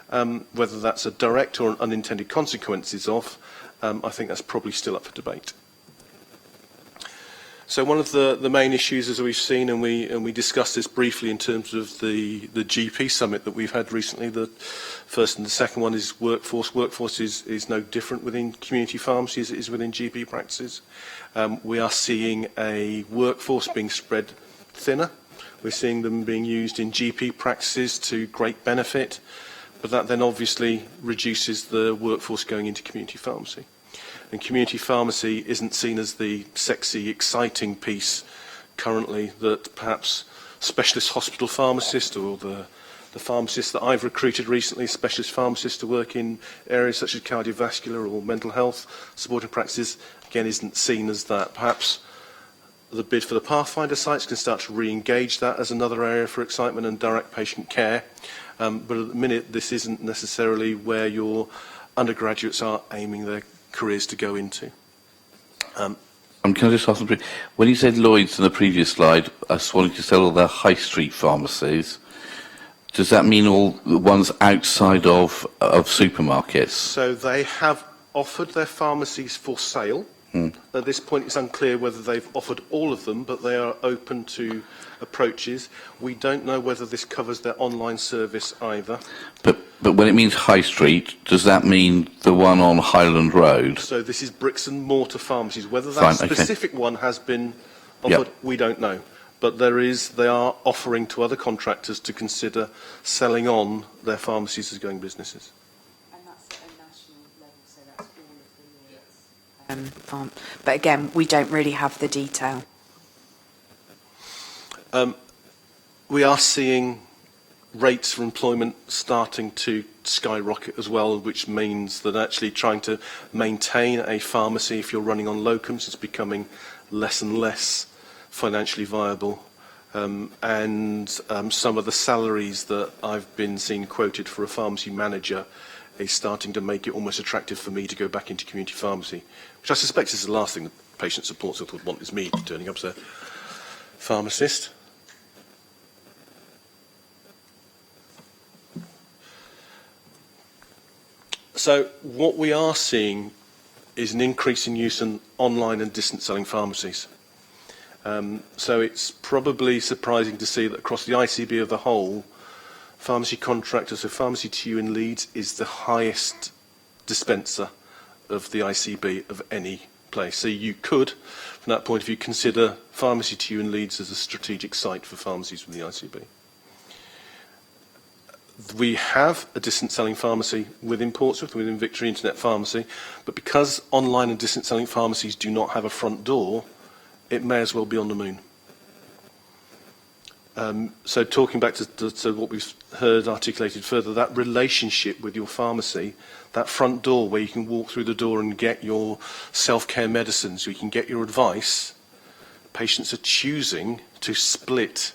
Whether that's a direct or an unintended consequences of, I think that's probably still up for debate. So one of the main issues, as we've seen, and we discussed this briefly in terms of the GP summit that we've had recently, the first and the second one is workforce. Workforce is no different within community pharmacy as it is within GP practices. We are seeing a workforce being spread thinner. We're seeing them being used in GP practices to great benefit, but that then obviously reduces the workforce going into community pharmacy. And community pharmacy isn't seen as the sexy, exciting piece currently that perhaps specialist hospital pharmacists or the pharmacists that I've recruited recently, specialist pharmacists to work in areas such as cardiovascular or mental health supporting practices, again, isn't seen as that. Perhaps the bid for the Pathfinder sites can start to re-engage that as another area for excitement and direct patient care. But at the minute, this isn't necessarily where your undergraduates are aiming their careers to go into. Can I just ask, when you said Lloyd's in the previous slide, us wanting to sell all their high street pharmacies, does that mean all the ones outside of supermarkets? So they have offered their pharmacies for sale. At this point, it's unclear whether they've offered all of them, but they are open to approaches. We don't know whether this covers their online service either. But when it means high street, does that mean the one on Highland Road? So this is bricks and mortar pharmacies. Whether that specific one has been offered, we don't know. But they are offering to other contractors to consider selling on their pharmacies as going businesses. And that's at a national level, so that's all of the Lloyd's. But again, we don't really have the detail. We are seeing rates for employment starting to skyrocket as well, which means that actually trying to maintain a pharmacy, if you're running on locums, is becoming less and less financially viable. And some of the salaries that I've been seeing quoted for a pharmacy manager is starting to make it almost attractive for me to go back into community pharmacy, which I suspect is the last thing that patient support would want, is me turning up as a pharmacist. So what we are seeing is an increase in use in online and distance selling pharmacies. So it's probably surprising to see that across the ICB of the whole, pharmacy contractor, so Pharmacy to You in Leeds is the highest dispenser of the ICB of any place. So you could, from that point of view, consider Pharmacy to You in Leeds as a strategic site for pharmacies from the ICB. We have a distance selling pharmacy within Portsmouth, within Victory Internet Pharmacy, but because online and distance selling pharmacies do not have a front door, it may as well be on the moon. So talking back to what we've heard articulated further, that relationship with your pharmacy, that front door where you can walk through the door and get your self-care medicines, you can get your advice, patients are choosing to split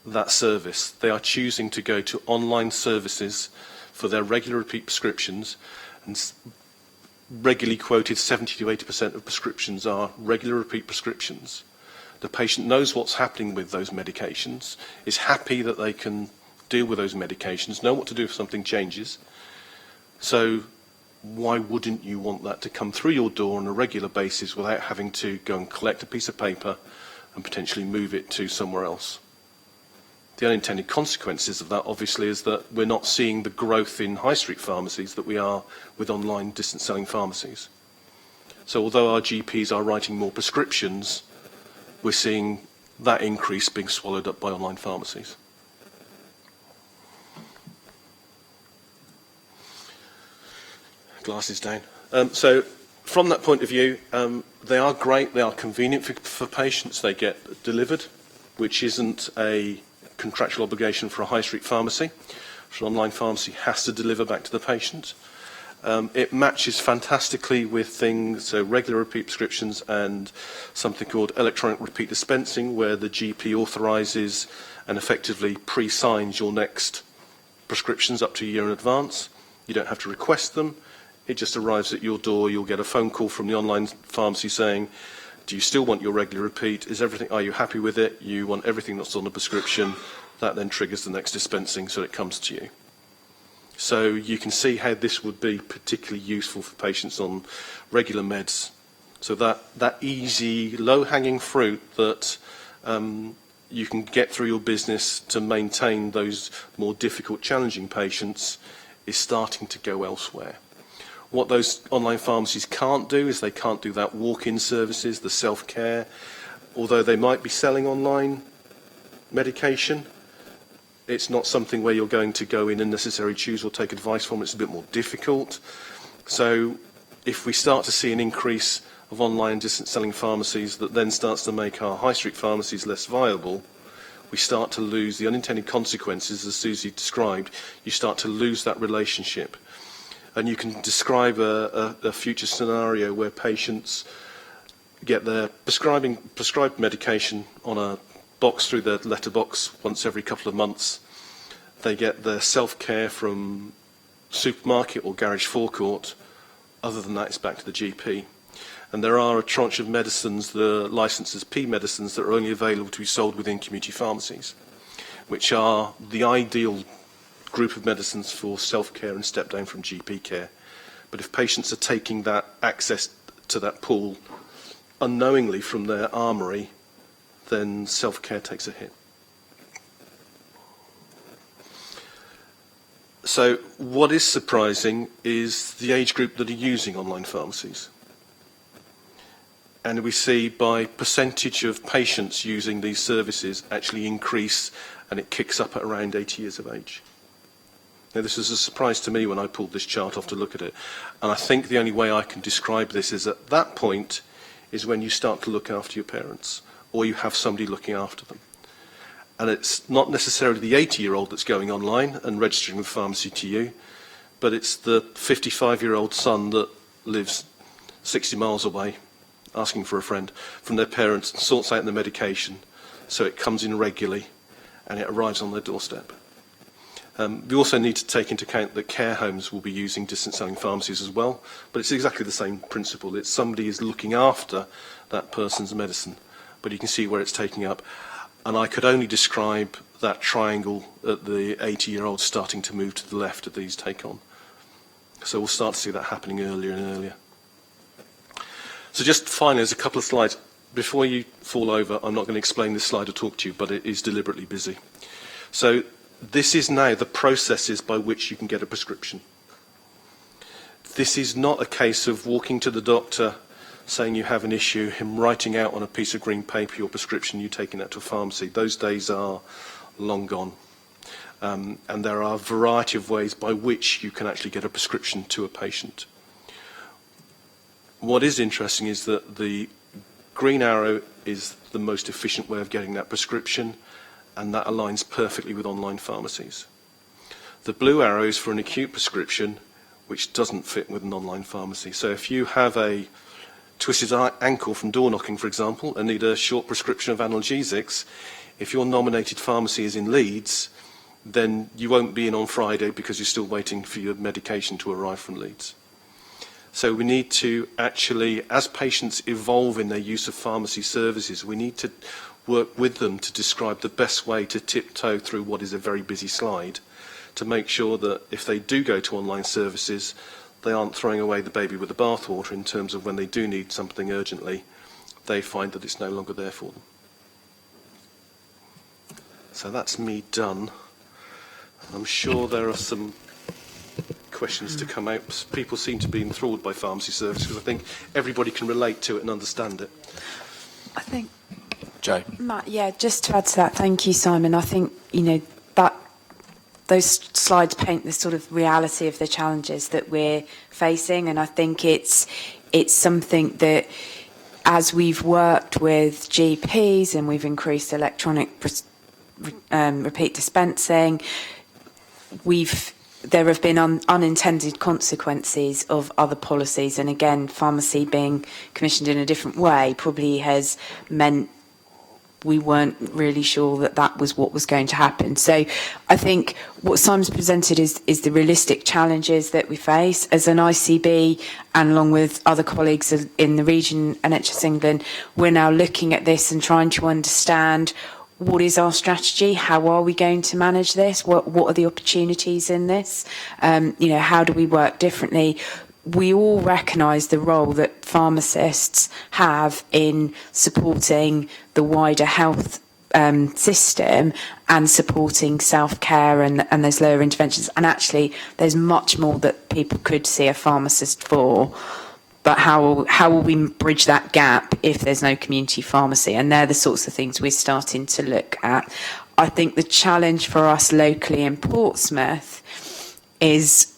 that service. They are choosing to go to online services for their regular repeat prescriptions, and regularly quoted 70 to 80% of prescriptions are regular repeat prescriptions. The patient knows what's happening with those medications, is happy that they can deal with those medications, know what to do if something changes. So why wouldn't you want that to come through your door on a regular basis without having to go and collect a piece of paper and potentially move it to somewhere else? The unintended consequences of that, obviously, is that we're not seeing the growth in high street pharmacies that we are with online distance selling pharmacies. So although our GPs are writing more prescriptions, we're seeing that increase being swallowed up by online pharmacies. Glasses down. So from that point of view, they are great, they are convenient for patients, they get delivered, which isn't a contractual obligation for a high street pharmacy. So an online pharmacy has to deliver back to the patient. It matches fantastically with things, so regular repeat prescriptions and something called electronic repeat dispensing, where the GP authorises and effectively pre-signs your next prescriptions up to a year in advance. You don't have to request them. It just arrives at your door. You'll get a phone call from the online pharmacy saying, do you still want your regular repeat? Are you happy with it? You want everything that's on the prescription. That then triggers the next dispensing, so it comes to you. So you can see how this would be particularly useful for patients on regular meds. So that easy, low-hanging fruit that you can get through your business to maintain those more difficult, challenging patients is starting to go elsewhere. What those online pharmacies can't do is they can't do that walk-in services, the self-care. Although they might be selling online medication, it's not something where you're going to go in and necessarily choose or take advice from. It's a bit more difficult. So if we start to see an increase of online distance selling pharmacies that then starts to make our high street pharmacies less viable, we start to lose the unintended consequences, as Susie described. You start to lose that relationship. And you can describe a future scenario where patients get their prescribed medication on a box through their letterbox once every couple of months. They get their self-care from supermarket or garage forecourt. Other than that, it's back to the GP. And there are a tranche of medicines, the licensed as P medicines, that are only available to be sold within community pharmacies, which are the ideal group of medicines for self-care and step down from GP care. But if patients are taking that access to that pool unknowingly from their armoury, then self-care takes a hit. So what is surprising is the age group that are using online pharmacies. And we see by percentage of patients using these services actually increase, and it kicks up at around 80 years of age. Now, this was a surprise to me when I pulled this chart off to look at it. And I think the only way I can describe this is at that point is when you start to look after your parents, or you have somebody looking after them. And it's not necessarily the 80-year-old that's going online and registering with Pharmacy to You, but it's the 55-year-old son that lives 60 miles away, asking for a friend, from their parents, and sorts out the medication, so it comes in regularly and it arrives on their doorstep. We also need to take into account that care homes will be using distance selling pharmacies as well, but it's exactly the same principle. It's somebody is looking after that person's medicine, but you can see where it's taking up. And I could only describe that triangle at the 80-year-olds starting to move to the left of these take on. So we'll start to see that happening earlier and earlier. So just finally, there's a couple of slides. Before you fall over, I'm not going to explain this slide or talk to you, but it is deliberately busy. So this is now the processes by which you can get a prescription. This is not a case of walking to the doctor, saying you have an issue, him writing out on a piece of green paper your prescription, you taking that to a pharmacy. Those days are long gone. And there are a variety of ways by which you can actually get a prescription to a patient. What is interesting is that the green arrow is the most efficient way of getting that prescription, and that aligns perfectly with online pharmacies. The blue arrow is for an acute prescription, which doesn't fit with an online pharmacy. So if you have a twisted ankle from door knocking, for example, and need a short prescription of analgesics, if your nominated pharmacy is in Leeds, then you won't be in on Friday because you're still waiting for your medication to arrive from Leeds. So we need to actually, as patients evolve in their use of pharmacy services, we need to work with them to describe the best way to tiptoe through what is a very busy slide, to make sure that if they do go to online services, they aren't throwing away the baby with the bathwater in terms of when they do need something urgently, they find that it's no longer there for them. So that's me done. I'm sure there are some questions to come out. People seem to be enthralled by pharmacy services because I think everybody can relate to it and understand it. I think, Joe. Matt, yeah, just to add to that, thank you, Simon. I think, that those slides paint the sort of reality of the challenges that we're facing, and I think it's something that, as we've worked with GPs and we've increased electronic repeat dispensing, there have been unintended consequences of other policies, and again, pharmacy being commissioned in a different way probably has meant we weren't really sure that that was what was going to happen. So I think what Simon's presented is the realistic challenges that we face as an ICB, and along with other colleagues in the region, NHS England, we're now looking at this and trying to understand what is our strategy, how are we going to manage this, what are the opportunities in this, how do we work differently. We all recognise the role that pharmacists have in supporting the wider health system and supporting self-care and those lower interventions. And actually, there's much more that people could see a pharmacist for. But how will we bridge that gap if there's no community pharmacy? And they're the sorts of things we're starting to look at. I think the challenge for us locally in Portsmouth is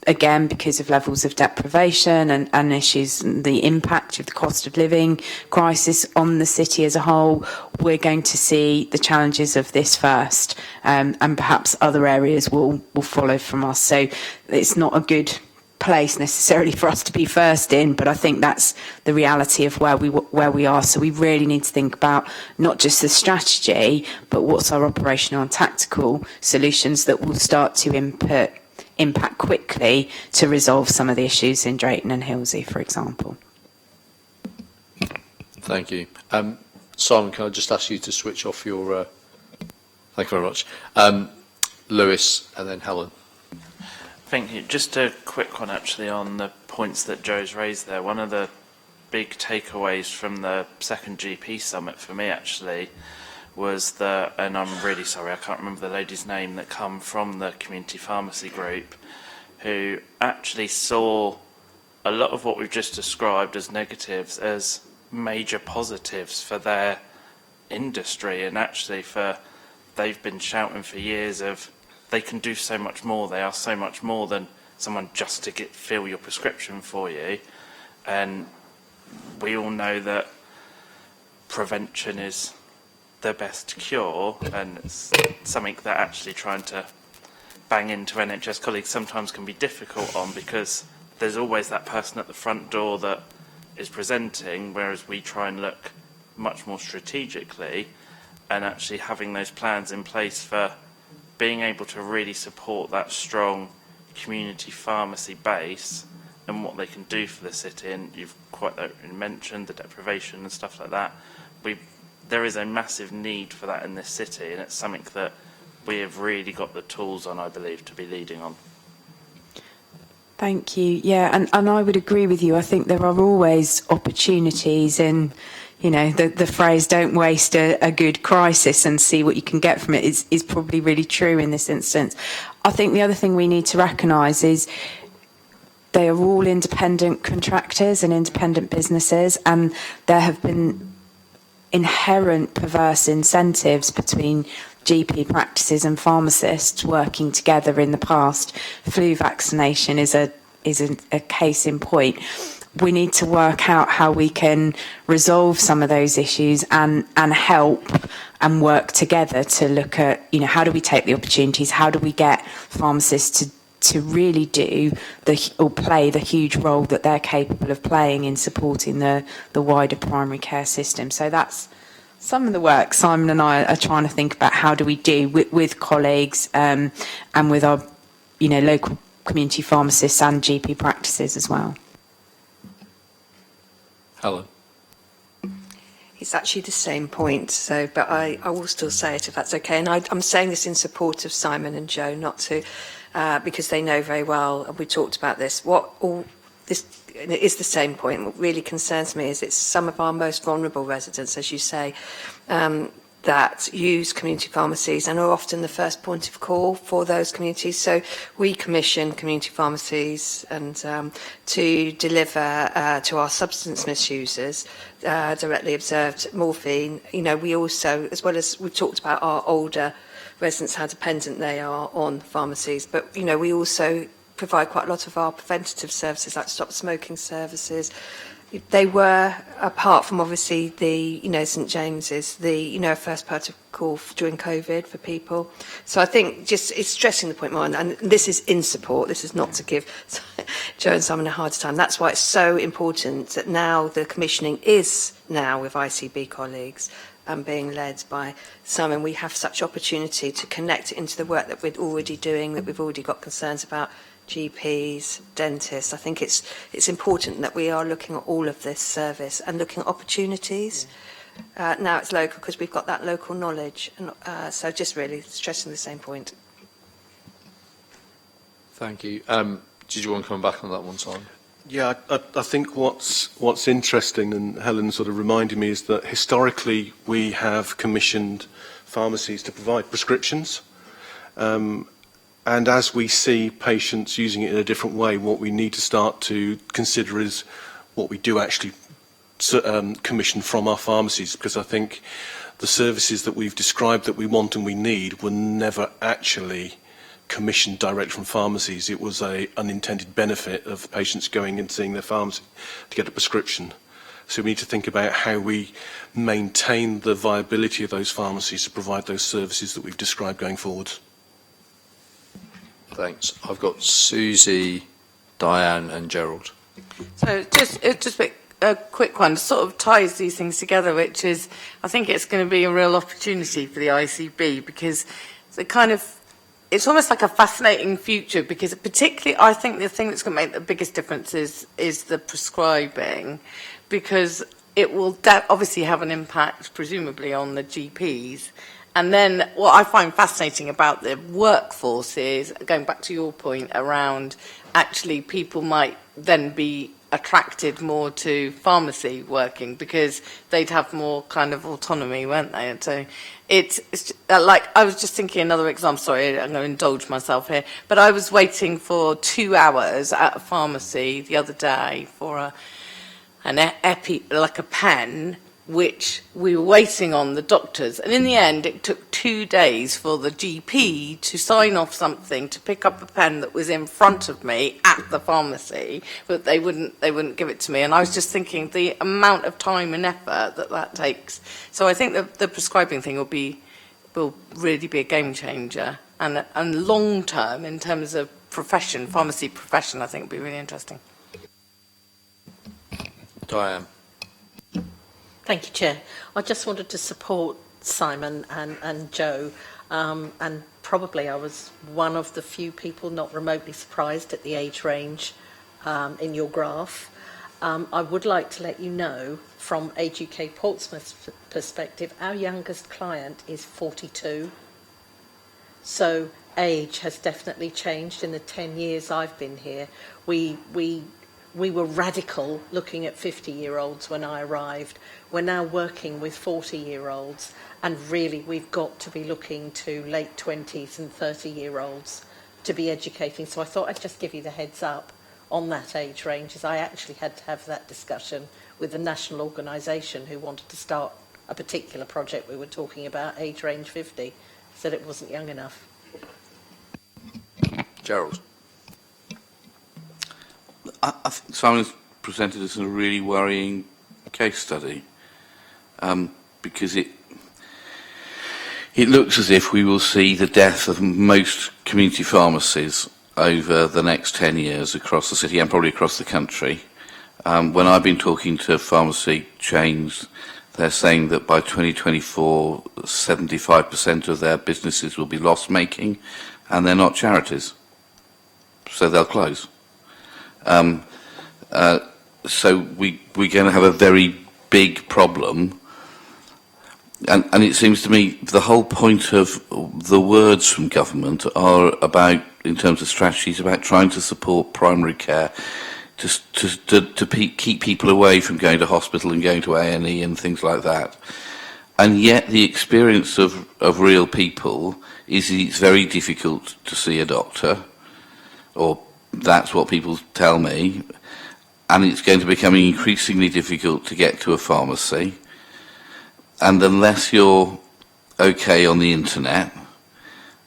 again, because of levels of deprivation and issues, the impact of the cost of living crisis on the city as a whole, we're going to see the challenges of this first, and perhaps other areas will follow from us. So it's not a good place necessarily for us to be first in, but I think that's the reality of where we are. So we really need to think about not just the strategy, but what's our operational and tactical solutions that will start to impact quickly to resolve some of the issues in Drayton and Hilsey, for example. Thank you. Simon, can I just ask you to switch off your... Thank you very much. Lewis and then Helen. Thank you. Just a quick one, actually, on the points that Joe's raised there. One of the big takeaways from the second GP summit for me, actually, was that, and I'm really sorry, I can't remember the lady's name, that come from the community pharmacy group, who actually saw a lot of what we've just described as negatives as major positives for their industry, and actually they've been shouting for years of they can do so much more, they are so much more than someone just to fill your prescription for you. And we all know that prevention is the best cure, and it's something that actually trying to bang into NHS colleagues sometimes can be difficult on, because there's always that person at the front door that is presenting, whereas we try and look much more strategically, and actually having those plans in place for being able to really support that strong community pharmacy base and what they can do for the city. And you've quite mentioned the deprivation and stuff like that. There is a massive need for that in this city, and it's something that we have really got the tools on, I believe, to be leading on. Thank you. Yeah, and I would agree with you. I think there are always opportunities in, you know, the phrase "don't waste a good crisis and see what you can get from it" is probably really true in this instance. I think the other thing we need to recognise is they are all independent contractors and independent businesses, and there have been inherent perverse incentives between GP practices and pharmacists working together in the past. Flu vaccination is a case in point. We need to work out how we can resolve some of those issues and help and work together to look at, you know, how do we take the opportunities, how do we get pharmacists to really do or play the huge role that they're capable of playing in supporting the wider primary care system. So that's some of the work Simon and I are trying to think about. How do we do with colleagues and with our, you know, local community pharmacists and GP practices as well. Helen. It's actually the same point, so, but I will still say it if that's okay. And I'm saying this in support of Simon and Joe, not to, because they know very well, and we talked about this. This is the same point. What really concerns me is it's some of our most vulnerable residents, as you say, that use community pharmacies and are often the first point of call for those communities. So we commission community pharmacies and to deliver to our substance misusers directly observed morphine. You know, we also, as well as we've talked about our older residents, how dependent they are on pharmacies, but, you know, we also provide quite a lot of our preventative services, like stop smoking services. They were, apart from obviously the, you know, St James's, the, you know, first part of call during COVID for people. So I think just it's stressing the point more, and this is in support. This is not to give Joe and Simon a hard time. That's why it's so important that now the commissioning is now with ICB colleagues and being led by Simon. We have such opportunity to connect it into the work that we're already doing, that we've already got concerns about. GPs, dentists. I think it's important that we are looking at all of this service and looking at opportunities. Now it's local because we've got that local knowledge, and so just really stressing the same point. Thank you. Did you want to come back on that one, Simon? Yeah, I think what's interesting, and Helen sort of reminded me, is that historically we have commissioned pharmacies to provide prescriptions. And as we see patients using it in a different way, what we need to start to consider is what we do actually commission from our pharmacies, because I think the services that we've described that we want and we need were never actually commissioned direct from pharmacies. It was an unintended benefit of patients going and seeing their pharmacy to get a prescription. So we need to think about how we maintain the viability of those pharmacies to provide those services that we've described going forward. Thanks. I've got Susie, Diane and Gerald. So just a quick one, sort of ties these things together, which is I think it's going to be a real opportunity for the ICB, because it's almost like a fascinating future, because particularly I think the thing that's going to make the biggest difference is the prescribing, because it will obviously have an impact presumably on the GPs. And then what I find fascinating about the workforce is, going back to your point around actually people might then be attracted more to pharmacy working because they'd have more kind of autonomy, won't they? And so it's like, I was just thinking another example, sorry, I'm going to indulge myself here, but I was waiting for 2 hours at a pharmacy the other day for an like a pen, which we were waiting on the doctors, and in the end it took 2 days for the GP to sign off something to pick up a pen that was in front of me at the pharmacy, but they wouldn't give it to me. And I was just thinking the amount of time and effort that takes. So I think the prescribing thing will really be a game changer, and long term in terms of pharmacy profession, I think will be really interesting. Diane. Thank you, Chair. I just wanted to support Simon and Joe, and probably I was one of the few people not remotely surprised at the age range in your graph. I would like to let you know, from Age UK Portsmouth's perspective, our youngest client is 42. So age has definitely changed in the 10 years I've been here. We were radical looking at 50-year-olds when I arrived. We're now working with 40-year-olds, and really we've got to be looking to late 20s and 30-year-olds to be educating. So I thought I'd just give you the heads up on that age range, as I actually had to have that discussion with the national organisation who wanted to start a particular project we were talking about, age range 50, said it wasn't young enough. Gerald. I think Simon's presented us a really worrying case study, because it looks as if we will see the death of most community pharmacies over the next 10 years across the city and probably across the country. When I've been talking to pharmacy chains, they're saying that by 2024, 75% of their businesses will be loss-making, and they're not charities, so they'll close. So we're going to have a very big problem, and it seems to me the whole point of the words from government are about, in terms of strategies, about trying to support primary care, to keep people away from going to hospital and going to A&E and things like that. And yet the experience of real people is it's very difficult to see a doctor, or that's what people tell me, and it's going to become increasingly difficult to get to a pharmacy. And unless you're okay on the internet,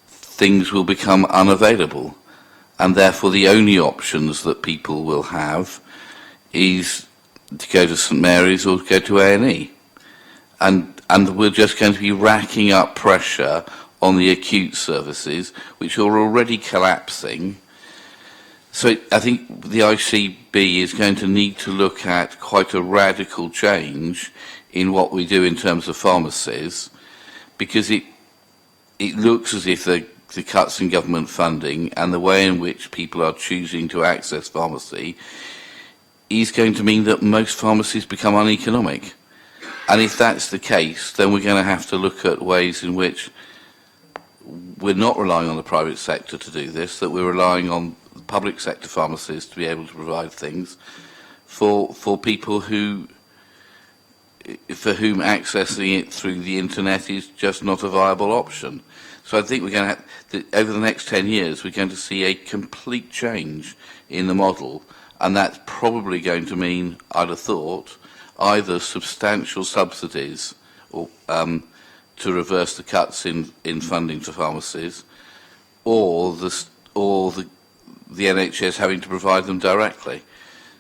things will become unavailable. And therefore the only options that people will have is to go to St Mary's or to go to A&E. And we're just going to be racking up pressure on the acute services, which are already collapsing. So I think the ICB is going to need to look at quite a radical change in what we do in terms of pharmacies, because it looks as if the cuts in government funding and the way in which people are choosing to access pharmacy is going to mean that most pharmacies become uneconomic. And if that's the case, then we're going to have to look at ways in which we're not relying on the private sector to do this, that we're relying on public sector pharmacies to be able to provide things for people for whom accessing it through the internet is just not a viable option. So I think we're going to have, over the next 10 years, we're going to see a complete change in the model, and that's probably going to mean, I'd have thought, either substantial subsidies or to reverse the cuts in funding to pharmacies, or the NHS having to provide them directly.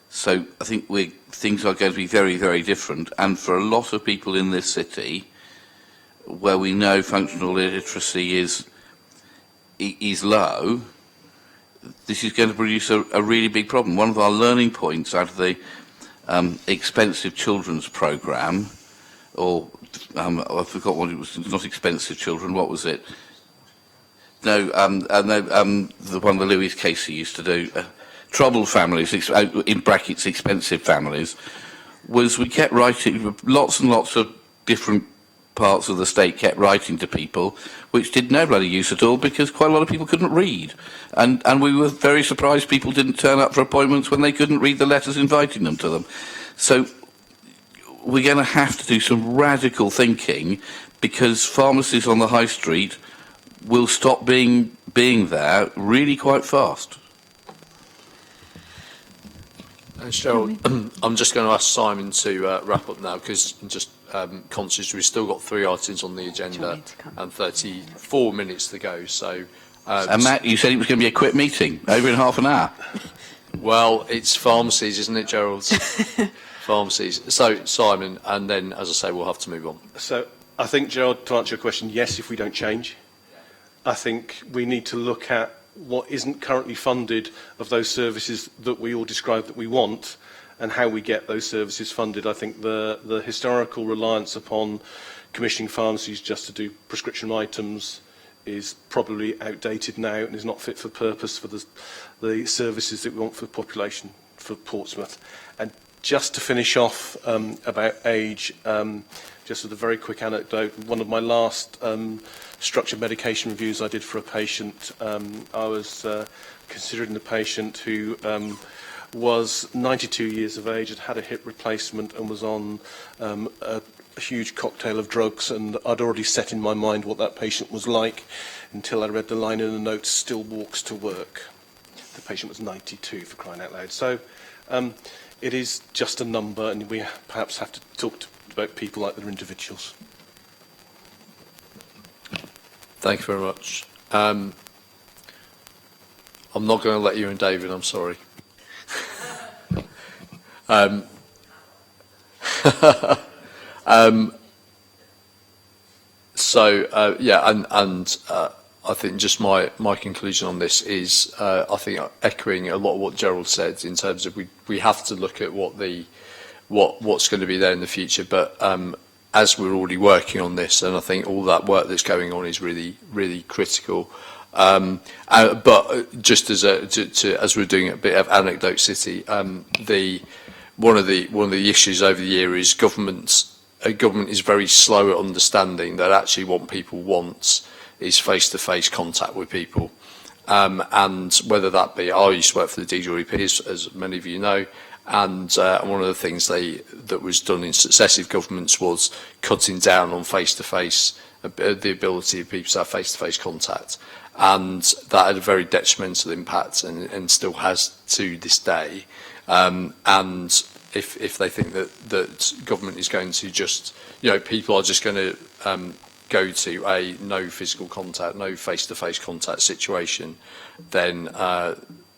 So I think things are going to be very, very different. And for a lot of people in this city, where we know functional literacy is low, this is going to produce a really big problem. One of our learning points out of the expensive children's programme, or I forgot what it was. It's not expensive children. What was it? No, the one the Louis Casey used to do, troubled families, in brackets, expensive families, was we kept writing, lots and lots of different parts of the state kept writing to people, which did no bloody use at all, because quite a lot of people couldn't read. And we were very surprised people didn't turn up for appointments when they couldn't read the letters inviting them to them. So we're going to have to do some radical thinking, because pharmacies on the high street will stop being there really quite fast. Cheryl, I'm just going to ask Simon to wrap up now, because I'm just conscious we've still got 3 items on the agenda and 34 minutes to go. So, and Matt, you said it was going to be a quick meeting, over in half an hour. Well, it's pharmacies, isn't it, Gerald? Pharmacies. So, Simon, and then, as I say, we'll have to move on. So, I think, Gerald, to answer your question, yes, if we don't change. I think we need to look at what isn't currently funded of those services that we all describe that we want, and how we get those services funded. I think the historical reliance upon commissioning pharmacies just to do prescription items is probably outdated now and is not fit for purpose for the services that we want for the population for Portsmouth. And just to finish off about age, just with a very quick anecdote, one of my last structured medication reviews I did for a patient. I was considering the patient who was 92 years of age, had a hip replacement and was on a huge cocktail of drugs, and I'd already set in my mind what that patient was like until I read the line in the notes, still walks to work. The patient was 92, for crying out loud. So it is just a number, and we perhaps have to talk about people like they're individuals. Thank you very much. I'm not going to let you in, David, I'm sorry. I think just my conclusion on this is, I think echoing a lot of what Gerald said in terms of we have to look at what's going to be there in the future, but as we're already working on this, and I think all that work that's going on is really, really critical. But just as we're doing a bit of anecdote city, one of the issues over the year is government is very slow at understanding that actually what people want is face-to-face contact with people. And whether that be, I used to work for the DWP, as many of you know, and one of the things that was done in successive governments was cutting down on face-to-face, the ability of people to have face-to-face contact. And that had a very detrimental impact and still has to this day. And if they think that government is going to just, people are just going to go to a no physical contact, no face-to-face contact situation, then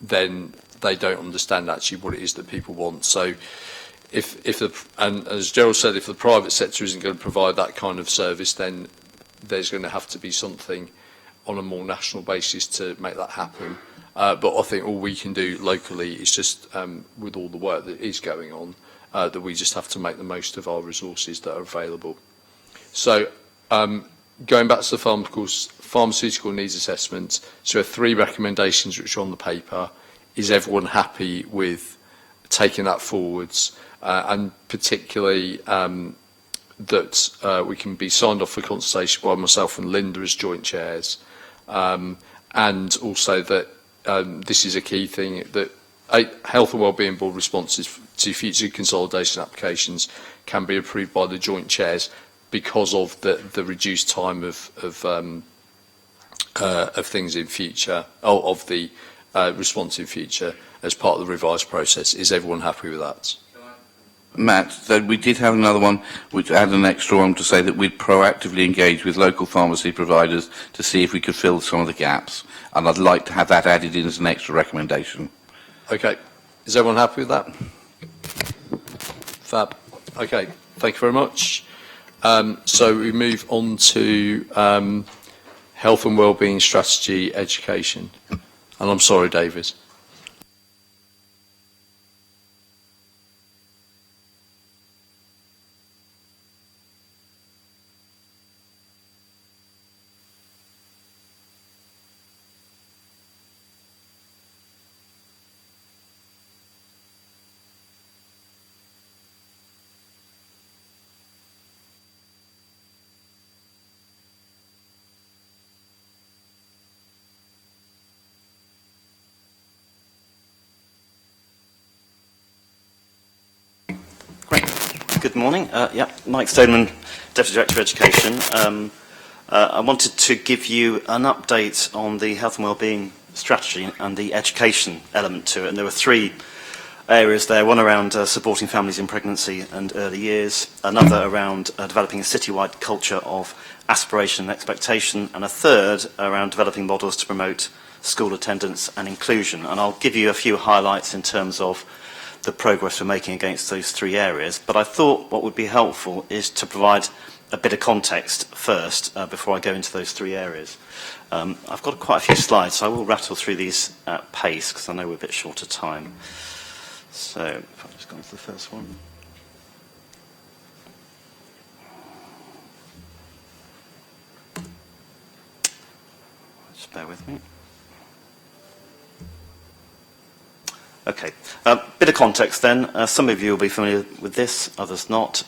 they don't understand actually what it is that people want. So and as Gerald said, if the private sector isn't going to provide that kind of service, then there's going to have to be something on a more national basis to make that happen. But I think all we can do locally is just, with all the work that is going on, that we just have to make the most of our resources that are available. So going back to the pharmaceutical needs assessment, so there are 3 recommendations which are on the paper. Is everyone happy with taking that forwards? And particularly that we can be signed off for consultation by myself and Linda as joint chairs. And also that this is a key thing, that Health and Wellbeing Board responses to future consolidation applications can be approved by the joint chairs because of the reduced time of things in future, of the response in future as part of the revised process. Is everyone happy with that? Matt, so we did have another one which added an extra one to say that we'd proactively engage with local pharmacy providers to see if we could fill some of the gaps. And I'd like to have that added in as an extra recommendation. Okay. Is everyone happy with that? Fab. Okay. Thank you very much. So we move on to health and wellbeing strategy education. And I'm sorry, David. Good morning. Mike Stoneman, Deputy Director of Education. I wanted to give you an update on the health and wellbeing strategy and the education element to it. And there were 3 areas there, one around supporting families in pregnancy and early years, another around developing a citywide culture of aspiration and expectation, and a third around developing models to promote school attendance and inclusion. And I'll give you a few highlights in terms of the progress we're making against those 3 areas. But I thought what would be helpful is to provide a bit of context first before I go into those 3 areas. I've got quite a few slides, so I will rattle through these at pace because I know we're a bit short of time. So if I just go into the first one. Just bear with me. Okay, bit of context then. Some of you will be familiar with this, others not.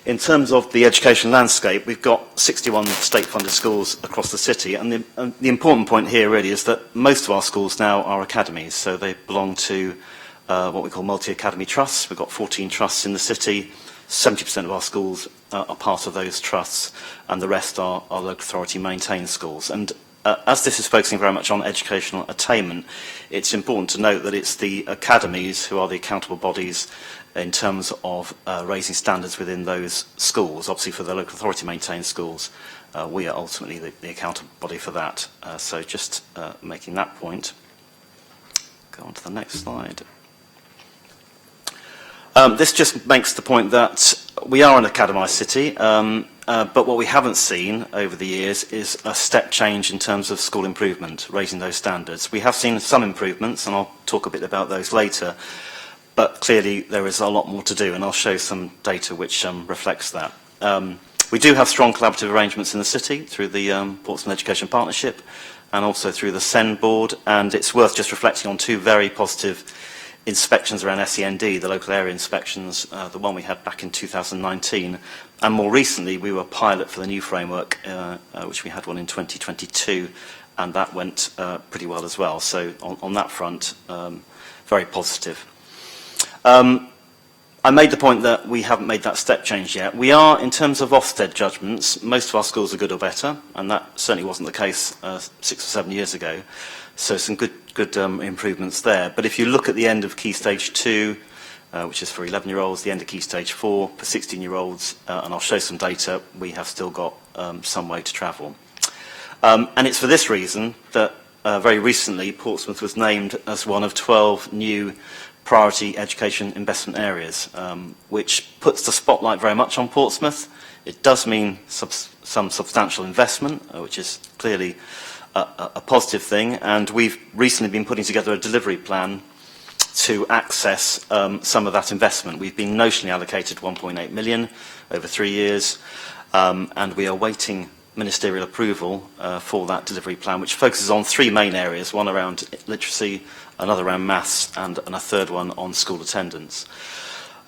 In terms of the education landscape, we've got 61 state-funded schools across the city, and the important point here really is that most of our schools now are academies, so they belong to what we call multi-academy trusts. We've got 14 trusts in the city. 70% of our schools are part of those trusts, and the rest are local authority maintained schools. And as this is focusing very much on educational attainment, it's important to note that it's the academies who are the accountable bodies in terms of raising standards within those schools. Obviously, for the local authority maintained schools, we are ultimately the accountable body for that. So just making that point. Go on to the next slide. This just makes the point that we are an academised city, but what we haven't seen over the years is a step change in terms of school improvement, raising those standards. We have seen some improvements, and I'll talk a bit about those later, but clearly there is a lot more to do, and I'll show some data which reflects that. We do have strong collaborative arrangements in the city through the Portsmouth Education Partnership and also through the SEND board, and it's worth just reflecting on two very positive inspections around SEND, the local area inspections, the one we had back in 2019, and more recently we were pilot for the new framework, which we had one in 2022, and that went pretty well as well. So on that front, very positive. I made the point that we haven't made that step change yet. We are, in terms of Ofsted judgments, most of our schools are good or better, and that certainly wasn't the case 6 or 7 years ago. So some good improvements there. But if you look at the end of Key Stage 2, which is for 11-year-olds, the end of Key Stage 4 for 16-year-olds, and I'll show some data, we have still got some way to travel. And it's for this reason that very recently Portsmouth was named as one of 12 new priority education investment areas, which puts the spotlight very much on Portsmouth. It does mean some substantial investment, which is clearly a positive thing, and we've recently been putting together a delivery plan to access some of that investment. We've been notionally allocated 1.8 million over 3 years, and we are waiting ministerial approval for that delivery plan, which focuses on 3 main areas, one around literacy, another around maths, and a third one on school attendance.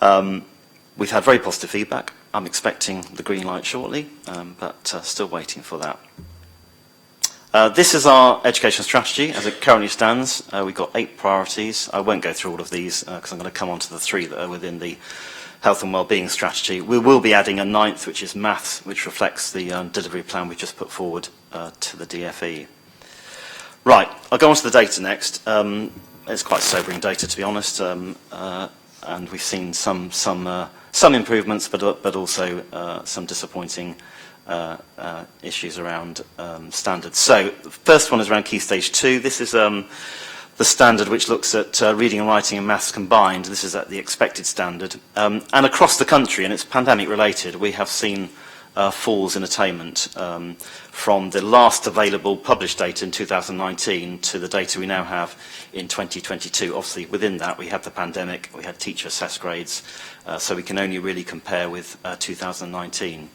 We've had very positive feedback. I'm expecting the green light shortly, but still waiting for that. This is our education strategy as it currently stands. We've got 8 priorities. I won't go through all of these because I'm going to come on to the 3 that are within the health and wellbeing strategy. We will be adding a 9th, which is maths, which reflects the delivery plan we just put forward to the DFE. Right, I'll go on to the data next. It's quite sobering data, to be honest, and we've seen some improvements, but also some disappointing issues around standards. So the first one is around Key Stage 2. This is the standard which looks at reading and writing and maths combined. This is at the expected standard. And across the country, and it's pandemic related, we have seen falls in attainment from the last available published data in 2019 to the data we now have in 2022. Obviously, within that, we had the pandemic, we had teacher assessed grades, so we can only really compare with 2019.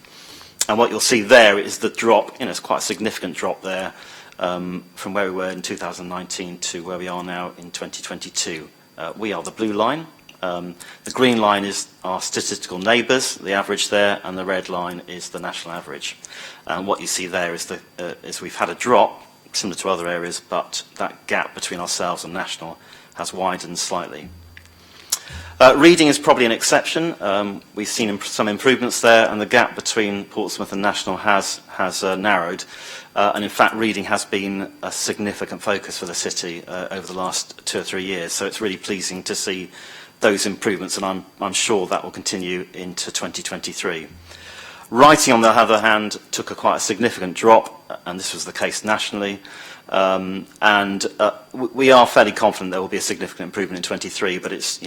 And what you'll see there is the drop, it's quite a significant drop there, from where we were in 2019 to where we are now in 2022. We are the blue line. The green line is our statistical neighbours, the average there, and the red line is the national average. And what you see there is we've had a drop, similar to other areas, but that gap between ourselves and national has widened slightly. Reading is probably an exception. We've seen some improvements there, and the gap between Portsmouth and national has narrowed. And in fact, reading has been a significant focus for the city over the last 2 or 3 years. So it's really pleasing to see those improvements, and I'm sure that will continue into 2023. Writing, on the other hand, took quite a significant drop, and this was the case nationally. We are fairly confident there will be a significant improvement in 23, but it's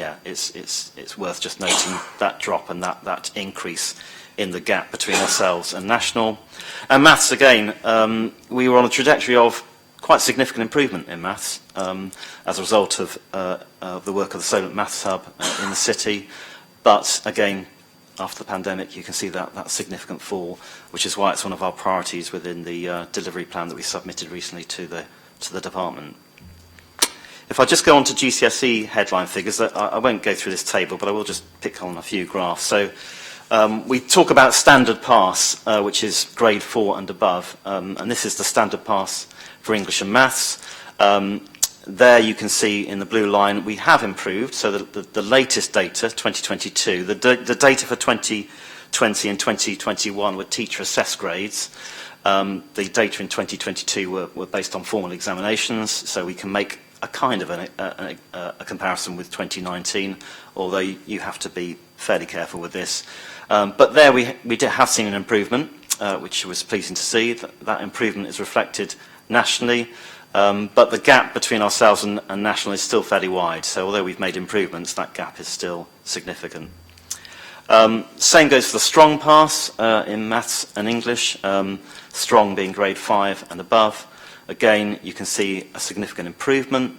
worth just noting that drop and that increase in the gap between ourselves and national. And maths, again, we were on a trajectory of quite significant improvement in maths as a result of the work of the Solent Maths Hub in the city. But again, after the pandemic, you can see that significant fall, which is why it's one of our priorities within the delivery plan that we submitted recently to the department. If I just go on to GCSE headline figures, I won't go through this table, but I will just pick on a few graphs. So We talk about standard pass, which is grade 4 and above, and this is the standard pass for English and Maths. There you can see in the blue line we have improved, so the latest data, 2022, the data for 2020 and 2021 were teacher assessed grades. The data in 2022 were based on formal examinations, so we can make a kind of a comparison with 2019, although you have to be fairly careful with this. But there we have seen an improvement, which was pleasing to see. That improvement is reflected nationally, but the gap between ourselves and national is still fairly wide. So although we've made improvements, that gap is still significant. Same goes for the strong pass in Maths and English, strong being grade 5 and above. Again, you can see a significant improvement,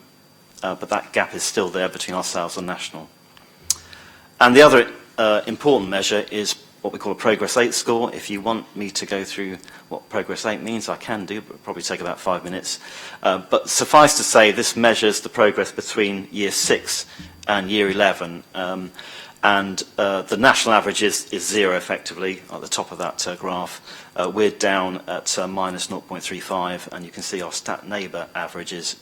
but that gap is still there between ourselves and national. And the other important measure is what we call a Progress 8 score. If you want me to go through what Progress 8 means, I can do, but it'll probably take about 5 minutes. But suffice to say, this measures the progress between Year 6 and Year 11. And the national average is 0 effectively at the top of that graph. We're down at minus 0.35, and you can see our stat neighbour average is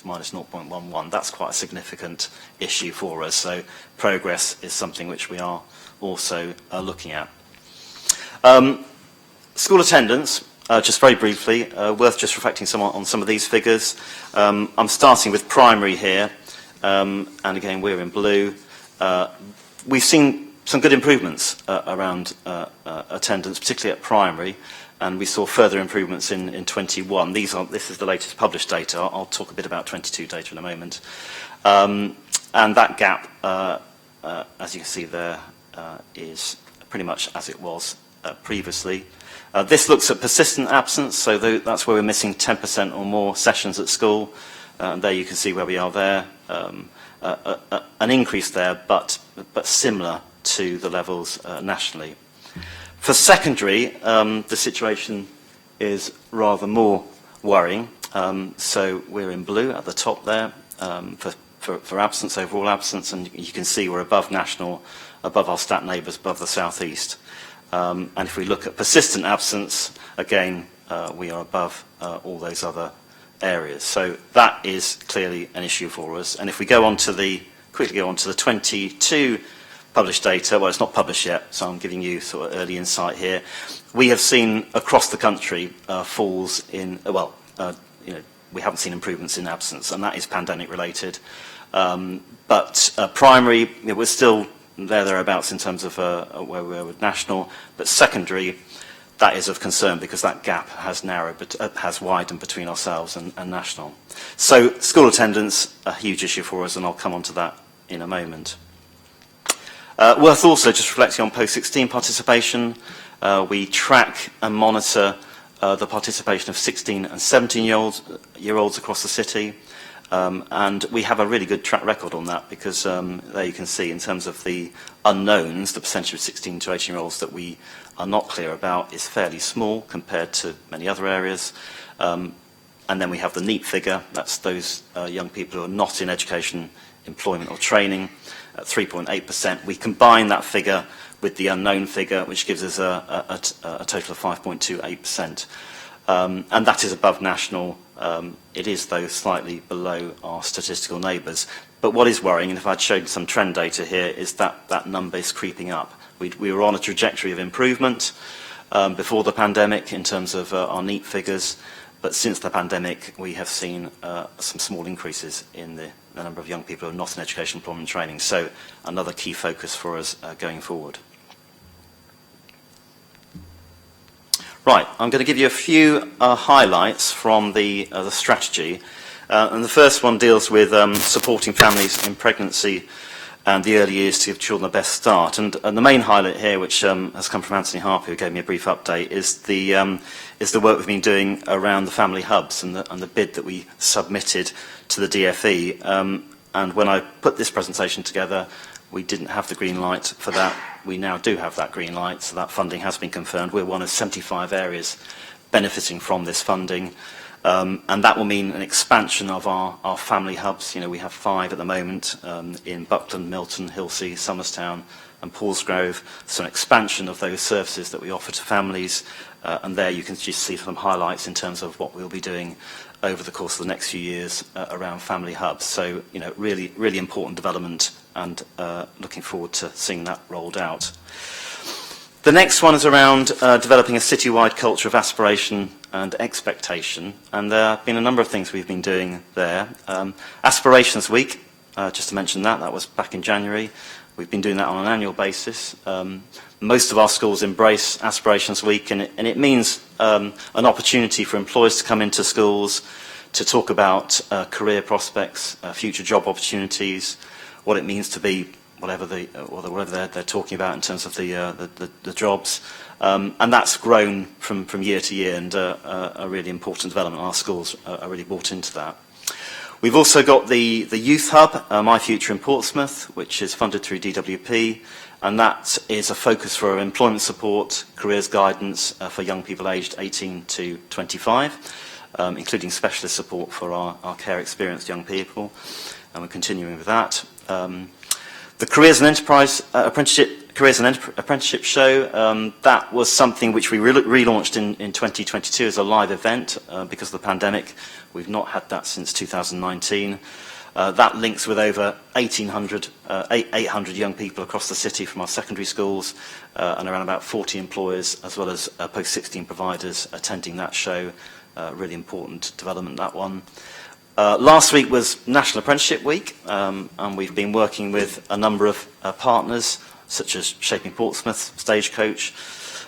minus 0.11. That's quite a significant issue for us, so progress is something which we are also looking at. School attendance, just very briefly, worth just reflecting on some of these figures. I'm starting with primary here, and again we're in blue. We've seen some good improvements around attendance, particularly at primary, and we saw further improvements in 21. This is the latest published data. I'll talk a bit about 22 data in a moment. And that gap, as you can see there, is pretty much as it was previously. This looks at persistent absence, so that's where we're missing 10% or more sessions at school. And there you can see where we are there. An increase there, but similar to the levels nationally. For secondary, the situation is rather more worrying. So we're in blue at the top there for absence, overall absence, and you can see we're above national, above our stat neighbours, above the South East. And if we look at persistent absence, again, we are above all those other areas. So that is clearly an issue for us. And if we go on to quickly go on to the 22 published data, well, it's not published yet, so I'm giving you sort of early insight here. We have seen across the country falls in, we haven't seen improvements in absence, and that is pandemic related. But primary, we're still thereabouts in terms of where we are with national, but secondary, that is of concern because that gap has narrowed, but has widened between ourselves and national. So school attendance, a huge issue for us, and I'll come on to that in a moment. Worth also just reflecting on post-16 participation. We track and monitor the participation of 16 and 17-year-olds across the city. And we have a really good track record on that because there you can see in terms of the unknowns, the percentage of 16 to 18-year-olds that we are not clear about is fairly small compared to many other areas. And then we have the NEET figure, that's those young people who are not in education, employment or training, at 3.8%. We combine that figure with the unknown figure, which gives us a total of 5.28%. And that is above national. It is, though, slightly below our statistical neighbours. But what is worrying, and if I'd shown some trend data here, is that that number is creeping up. We were on a trajectory of improvement before the pandemic in terms of our NEET figures, but since the pandemic we have seen some small increases in the number of young people who are not in education, employment and training. So another key focus for us going forward. Right, I'm going to give you a few highlights from the strategy. And the first one deals with supporting families in pregnancy and the early years to give children the best start. And the main highlight here, which has come from Anthony Harper, who gave me a brief update, is the work we've been doing around the family hubs and the bid that we submitted to the DFE. And when I put this presentation together, we didn't have the green light for that. We now do have that green light, so that funding has been confirmed. We're one of 75 areas benefiting from this funding. And that will mean an expansion of our family hubs. You know, we have 5 at the moment in Buckland, Milton, Hilsea, Somerstown and Paulsgrove. So an expansion of those services that we offer to families. And there you can just see some highlights in terms of what we'll be doing over the course of the next few years around family hubs. So, you know, really, really important development, and looking forward to seeing that rolled out. The next one is around developing a citywide culture of aspiration and expectation, and there have been a number of things we've been doing there. Aspirations Week, just to mention that was back in January. We've been doing that on an annual basis. Most of our schools embrace Aspirations Week, and it means an opportunity for employers to come into schools to talk about career prospects, future job opportunities, what it means to be whatever they're talking about in terms of the jobs. And that's grown from year to year, and a really important development. Our schools are really bought into that. We've also got the Youth Hub, My Future in Portsmouth, which is funded through DWP, and that is a focus for employment support, careers guidance for young people aged 18 to 25, including specialist support for our care experienced young people, and we're continuing with that. The Careers and Apprenticeship Show, that was something which we relaunched in 2022 as a live event because of the pandemic. We've not had that since 2019. That links with over 800 young people across the city from our secondary schools and around about 40 employers, as well as post-16 providers attending that show. Really important development, that one. Last week was National Apprenticeship Week, and we've been working with a number of partners, such as Shaping Portsmouth, Stagecoach,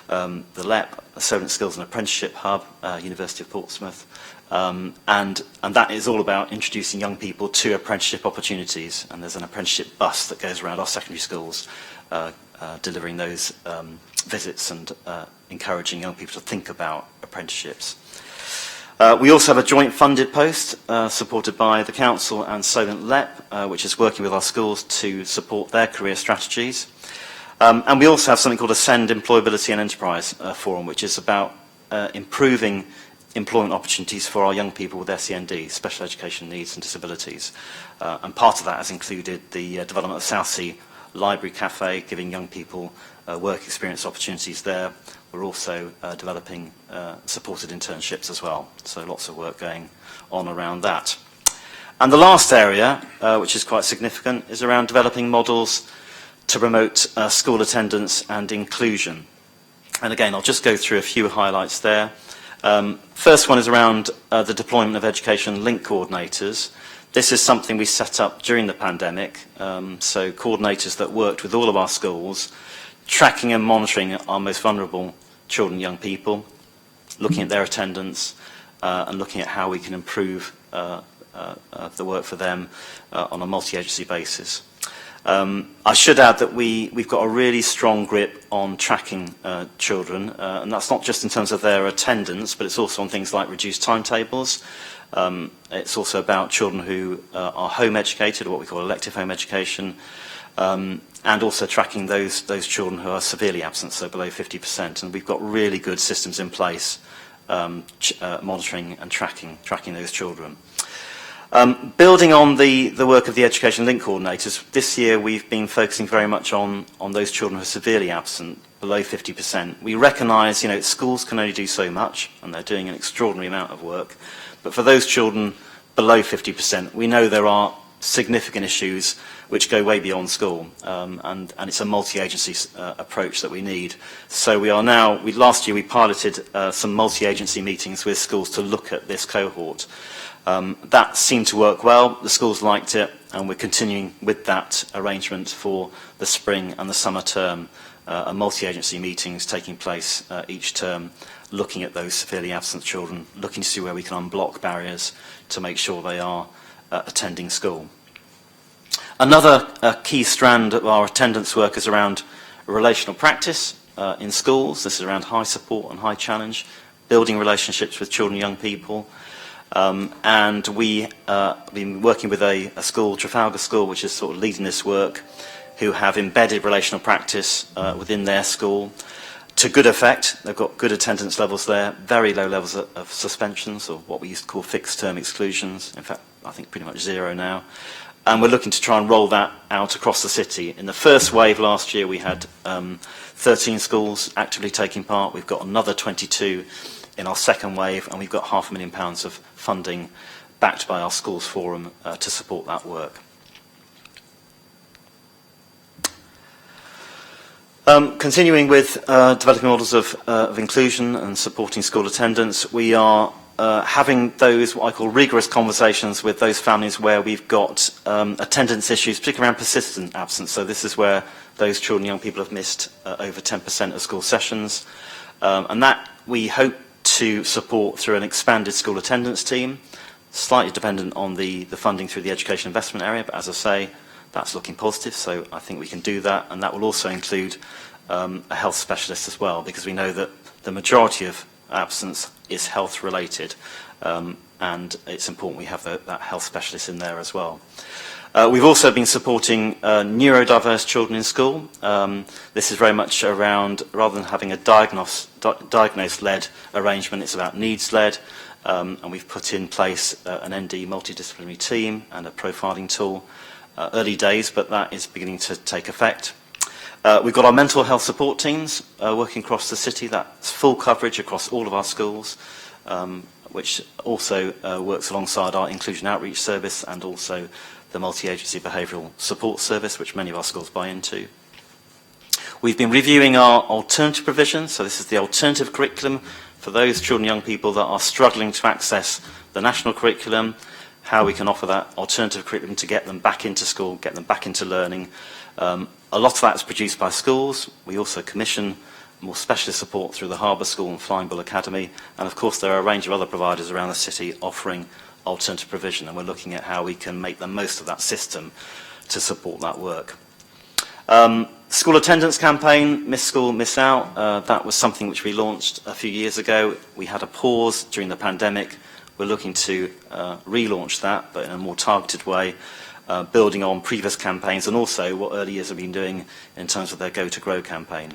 the LEP, Solent Skills and Apprenticeship Hub, University of Portsmouth, and that is all about introducing young people to apprenticeship opportunities, and there's an apprenticeship bus that goes around our secondary schools delivering those visits and encouraging young people to think about apprenticeships. We also have a joint funded post supported by the Council and Solent LEP, which is working with our schools to support their career strategies. And we also have something called Ascend Employability and Enterprise Forum, which is about improving employment opportunities for our young people with SEND, special education needs and disabilities. And part of that has included the development of Southsea Library Cafe, giving young people work experience opportunities there. We're also developing supported internships as well, so lots of work going on around that. And the last area, which is quite significant, is around developing models to promote school attendance and inclusion. And again, I'll just go through a few highlights there. First one is around the deployment of education link coordinators. This is something we set up during the pandemic, so coordinators that worked with all of our schools, tracking and monitoring our most vulnerable children and young people, looking at their attendance and looking at how we can improve the work for them on a multi-agency basis. I should add that we've got a really strong grip on tracking children, and that's not just in terms of their attendance, but it's also on things like reduced timetables. It's also about children who are home educated, or what we call elective home education, and also tracking those children who are severely absent, so below 50%. And we've got really good systems in place, monitoring and tracking those children. Building on the work of the education link coordinators, this year we've been focusing very much on those children who are severely absent, below 50%. We recognise, you know, schools can only do so much, and they're doing an extraordinary amount of work. But for those children below 50%, we know there are significant issues which go way beyond school, and it's a multi-agency approach that we need. So last year we piloted some multi-agency meetings with schools to look at this cohort. That seemed to work well, the schools liked it, and we're continuing with that arrangement for the spring and the summer term, multi-agency meetings taking place each term, looking at those severely absent children, looking to see where we can unblock barriers to make sure they are attending school. Another key strand of our attendance work is around relational practice in schools. This is around high support and high challenge, building relationships with children and young people. And we've been working with a school, Trafalgar School, which is sort of leading this work, who have embedded relational practice within their school. to good effect. They've got good attendance levels there, very low levels of suspensions, or what we used to call fixed term exclusions. In fact, I think pretty much zero now. And we're looking to try and roll that out across the city. In the first wave last year, we had 13 schools actively taking part. We've got another 22 in our second wave, and we've got £500,000 of funding backed by our Schools Forum to support that work. Continuing with developing models of inclusion and supporting school attendance, we are having those, what I call rigorous conversations with those families where we've got attendance issues, particularly around persistent absence. So this is where those children and young people have missed over 10% of school sessions. And that we hope to support through an expanded school attendance team, slightly dependent on the funding through the education investment area, but as I say, that's looking positive, so I think we can do that, and that will also include a health specialist as well, because we know that the majority of absence is health related, and it's important we have that health specialist in there as well. We've also been supporting neurodiverse children in school. This is very much around, rather than having a diagnosed-led arrangement, it's about needs-led, and we've put in place an ND multidisciplinary team and a profiling tool. Early days, but that is beginning to take effect. We've got our mental health support teams working across the city. That's full coverage across all of our schools, which also works alongside our inclusion outreach service and also the multi-agency behavioural support service, which many of our schools buy into. We've been reviewing our alternative provision, so this is the alternative curriculum for those children and young people that are struggling to access the national curriculum, how we can offer that alternative curriculum to get them back into school, get them back into learning. A lot of that is produced by schools. We also commission more specialist support through the Harbour School and Flying Bull Academy. And of course, there are a range of other providers around the city offering alternative provision, and we're looking at how we can make the most of that system to support that work. School attendance campaign, Miss School, Miss Out. That was something which we launched a few years ago. We had a pause during the pandemic. We're looking to relaunch that, but in a more targeted way, building on previous campaigns and also what early years have been doing in terms of their Go to Grow campaign.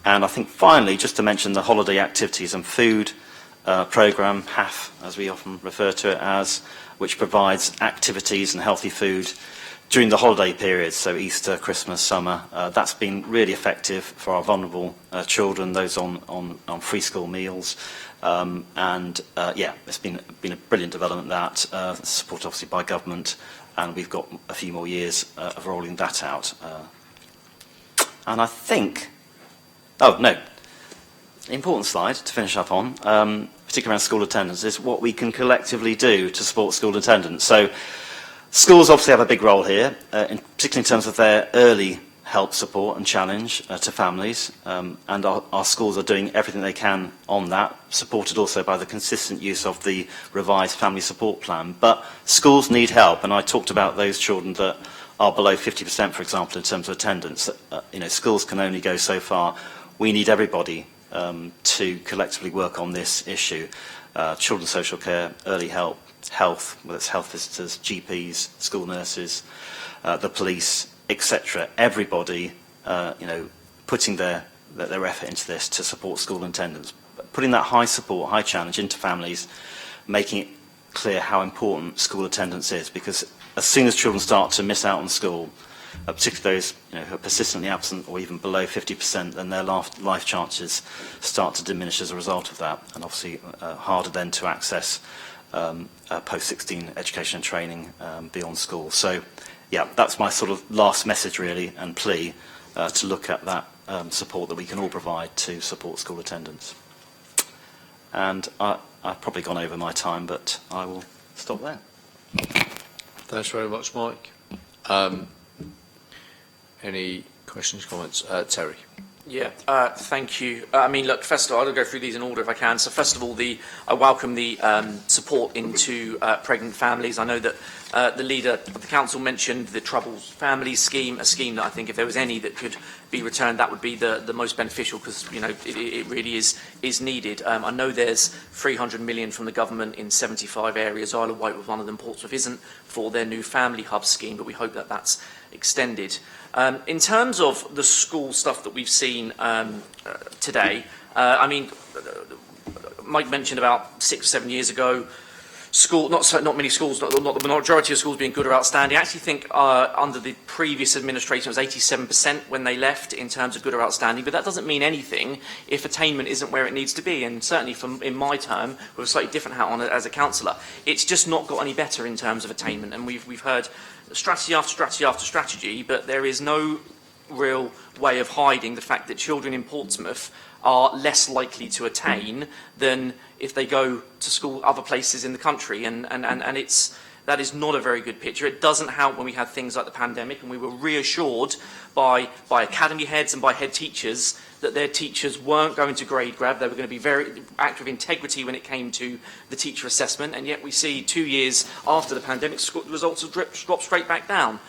And I think finally, just to mention the holiday activities and food programme, HAF, as we often refer to it as, which provides activities and healthy food during the holiday period, so Easter, Christmas, summer. That's been really effective for our vulnerable children, those on free school meals. Yeah, it's been a brilliant development, that supported obviously by government, and we've got a few more years of rolling that out. And I think, oh no, important slide to finish up on, particularly around school attendance, is what we can collectively do to support school attendance. So schools obviously have a big role here, particularly in terms of their early help, support and challenge to families, and our schools are doing everything they can on that, supported also by the consistent use of the revised family support plan. But schools need help, and I talked about those children that are below 50%, for example, in terms of attendance. Schools can only go so far. We need everybody to collectively work on this issue. Children's social care, early help, health, whether it's health visitors, GPs, school nurses, the police, etc. Everybody, putting their effort into this to support school attendance, putting that high support, high challenge into families, making it clear how important school attendance is, because as soon as children start to miss out on school, particularly those who are persistently absent or even below 50%, then their life chances start to diminish as a result of that, and obviously harder then to access post-16 education and training beyond school. So yeah, that's my sort of last message really, and plea to look at that support that we can all provide to support school attendance. And I've probably gone over my time, but I will stop there. Thanks very much, Mike. Any questions, comments? Terry. Yeah, thank you. I mean, look, first of all, I'll go through these in order if I can. So first of all, I welcome the support into pregnant families. I know that the leader of the council mentioned the Troubled Families scheme, a scheme that I think if there was any that could be returned, that would be the most beneficial, because it really is needed. I know there's 300 million from the government in 75 areas. Isle of Wight was one of them. Portsmouth isn't, for their new family hub scheme, but we hope that that's extended. In terms of the school stuff that we've seen today, I mean, Mike mentioned about 6 or 7 years ago, not many schools, not the majority of schools being good or outstanding. I actually think under the previous administration it was 87% when they left in terms of good or outstanding, but that doesn't mean anything if attainment isn't where it needs to be. And certainly in my term, with a slightly different hat on as a councillor, it's just not got any better in terms of attainment. And we've heard strategy after strategy after strategy, but there is no real way of hiding the fact that children in Portsmouth are less likely to attain than if they go to school other places in the country, and that is not a very good picture. It doesn't help when we had things like the pandemic, and we were reassured by academy heads and by head teachers that their teachers weren't going to grade grab. They were going to be very act with integrity when it came to the teacher assessment, and yet we see 2 years after the pandemic, results have dropped straight back down.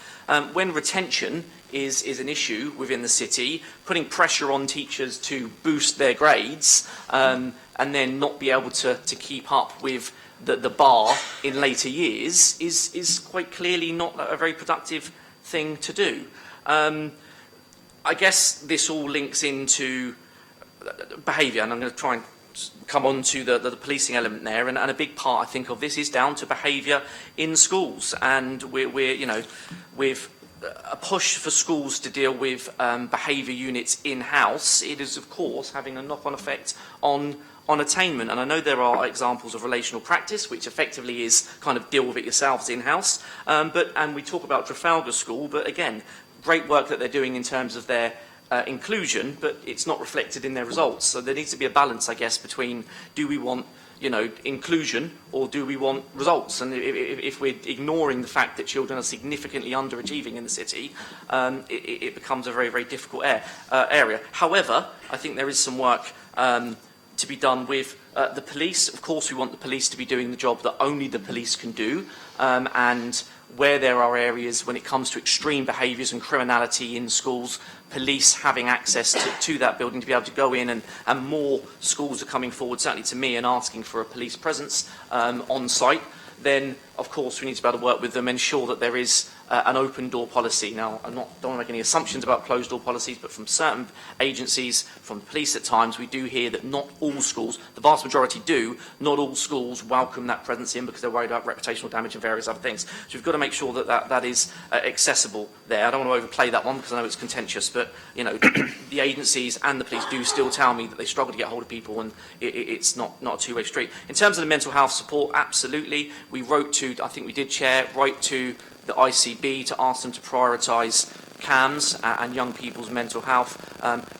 When retention is an issue within the city, putting pressure on teachers to boost their grades and then not be able to keep up with the bar in later years is quite clearly not a very productive thing to do. I guess this all links into behaviour, and I'm going to try and come on to the policing element there, and a big part, I think, of this is down to behaviour in schools, and we're you know, with a push for schools to deal with behaviour units in-house, it is, of course, having a knock-on effect on attainment. And I know there are examples of relational practice, which effectively is kind of deal with it yourselves in-house. And we talk about Trafalgar School, but again, great work that they're doing in terms of their inclusion, but it's not reflected in their results. So there needs to be a balance, I guess, between do we want, you know, inclusion, or do we want results? And if we're ignoring the fact that children are significantly underachieving in the city, it becomes a very, very difficult area. However, I think there is some work to be done with the police. Of course, we want the police to be doing the job that only the police can do, and where there are areas when it comes to extreme behaviours and criminality in schools, police having access to that building to be able to go in, and more schools are coming forward, certainly to me, and asking for a police presence on site, then of course we need to be able to work with them and ensure that there is an open door policy. Now, don't want to make any assumptions about closed door policies, but from certain agencies, from the police at times, we do hear that not all schools, the vast majority do, not all schools welcome that presence in because they're worried about reputational damage and various other things. So we've got to make sure that is accessible there. I don't want to overplay that one because I know it's contentious, but you know, the agencies and the police do still tell me that they struggle to get hold of people, and it's not a two-way street. In terms of the mental health support, absolutely. We wrote to, I think we did, Chair, write to the ICB to ask them to prioritise CAMS and young people's mental health.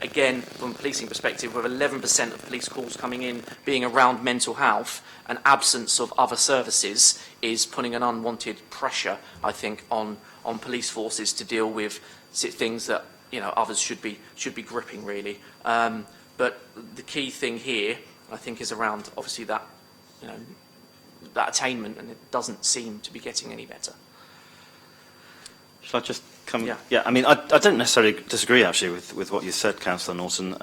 Again, from a policing perspective, with 11% of police calls coming in being around mental health, an absence of other services is putting an unwanted pressure, I think, on police forces to deal with things that, you know, others should be gripping, really. But the key thing here, I think, is around obviously that, you know, that attainment, and it doesn't seem to be getting any better. Shall I just come? Yeah, I mean, I don't necessarily disagree, actually, with what you said, Councillor Norton.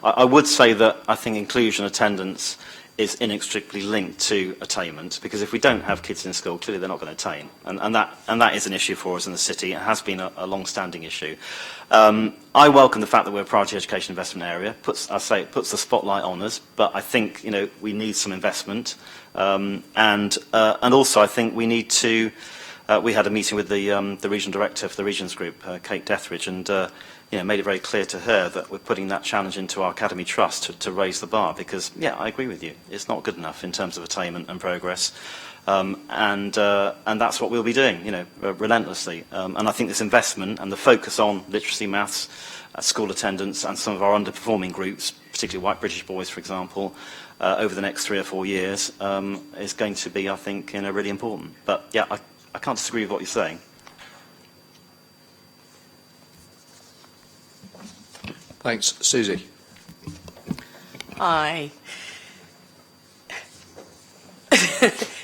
I would say that I think inclusion attendance is inextricably linked to attainment, because if we don't have kids in school, clearly they're not going to attain. And that is an issue for us in the city. It has been a long-standing issue. I welcome the fact that we're a priority education investment area. It puts the spotlight on us, but I think, you know, we need some investment. And also I think we need to... we had a meeting with the regional director for the Regions Group, Kate Dethridge, and you know, made it very clear to her that we're putting that challenge into our Academy Trust to raise the bar, because, yeah, I agree with you, it's not good enough in terms of attainment and progress, and that's what we'll be doing, you know, relentlessly. And I think this investment and the focus on literacy, maths, school attendance, and some of our underperforming groups, particularly white British boys, for example, over the next 3 or 4 years, is going to be, I think, you know, really important. But yeah, I can't disagree with what you're saying. Thanks. Susie. Hi.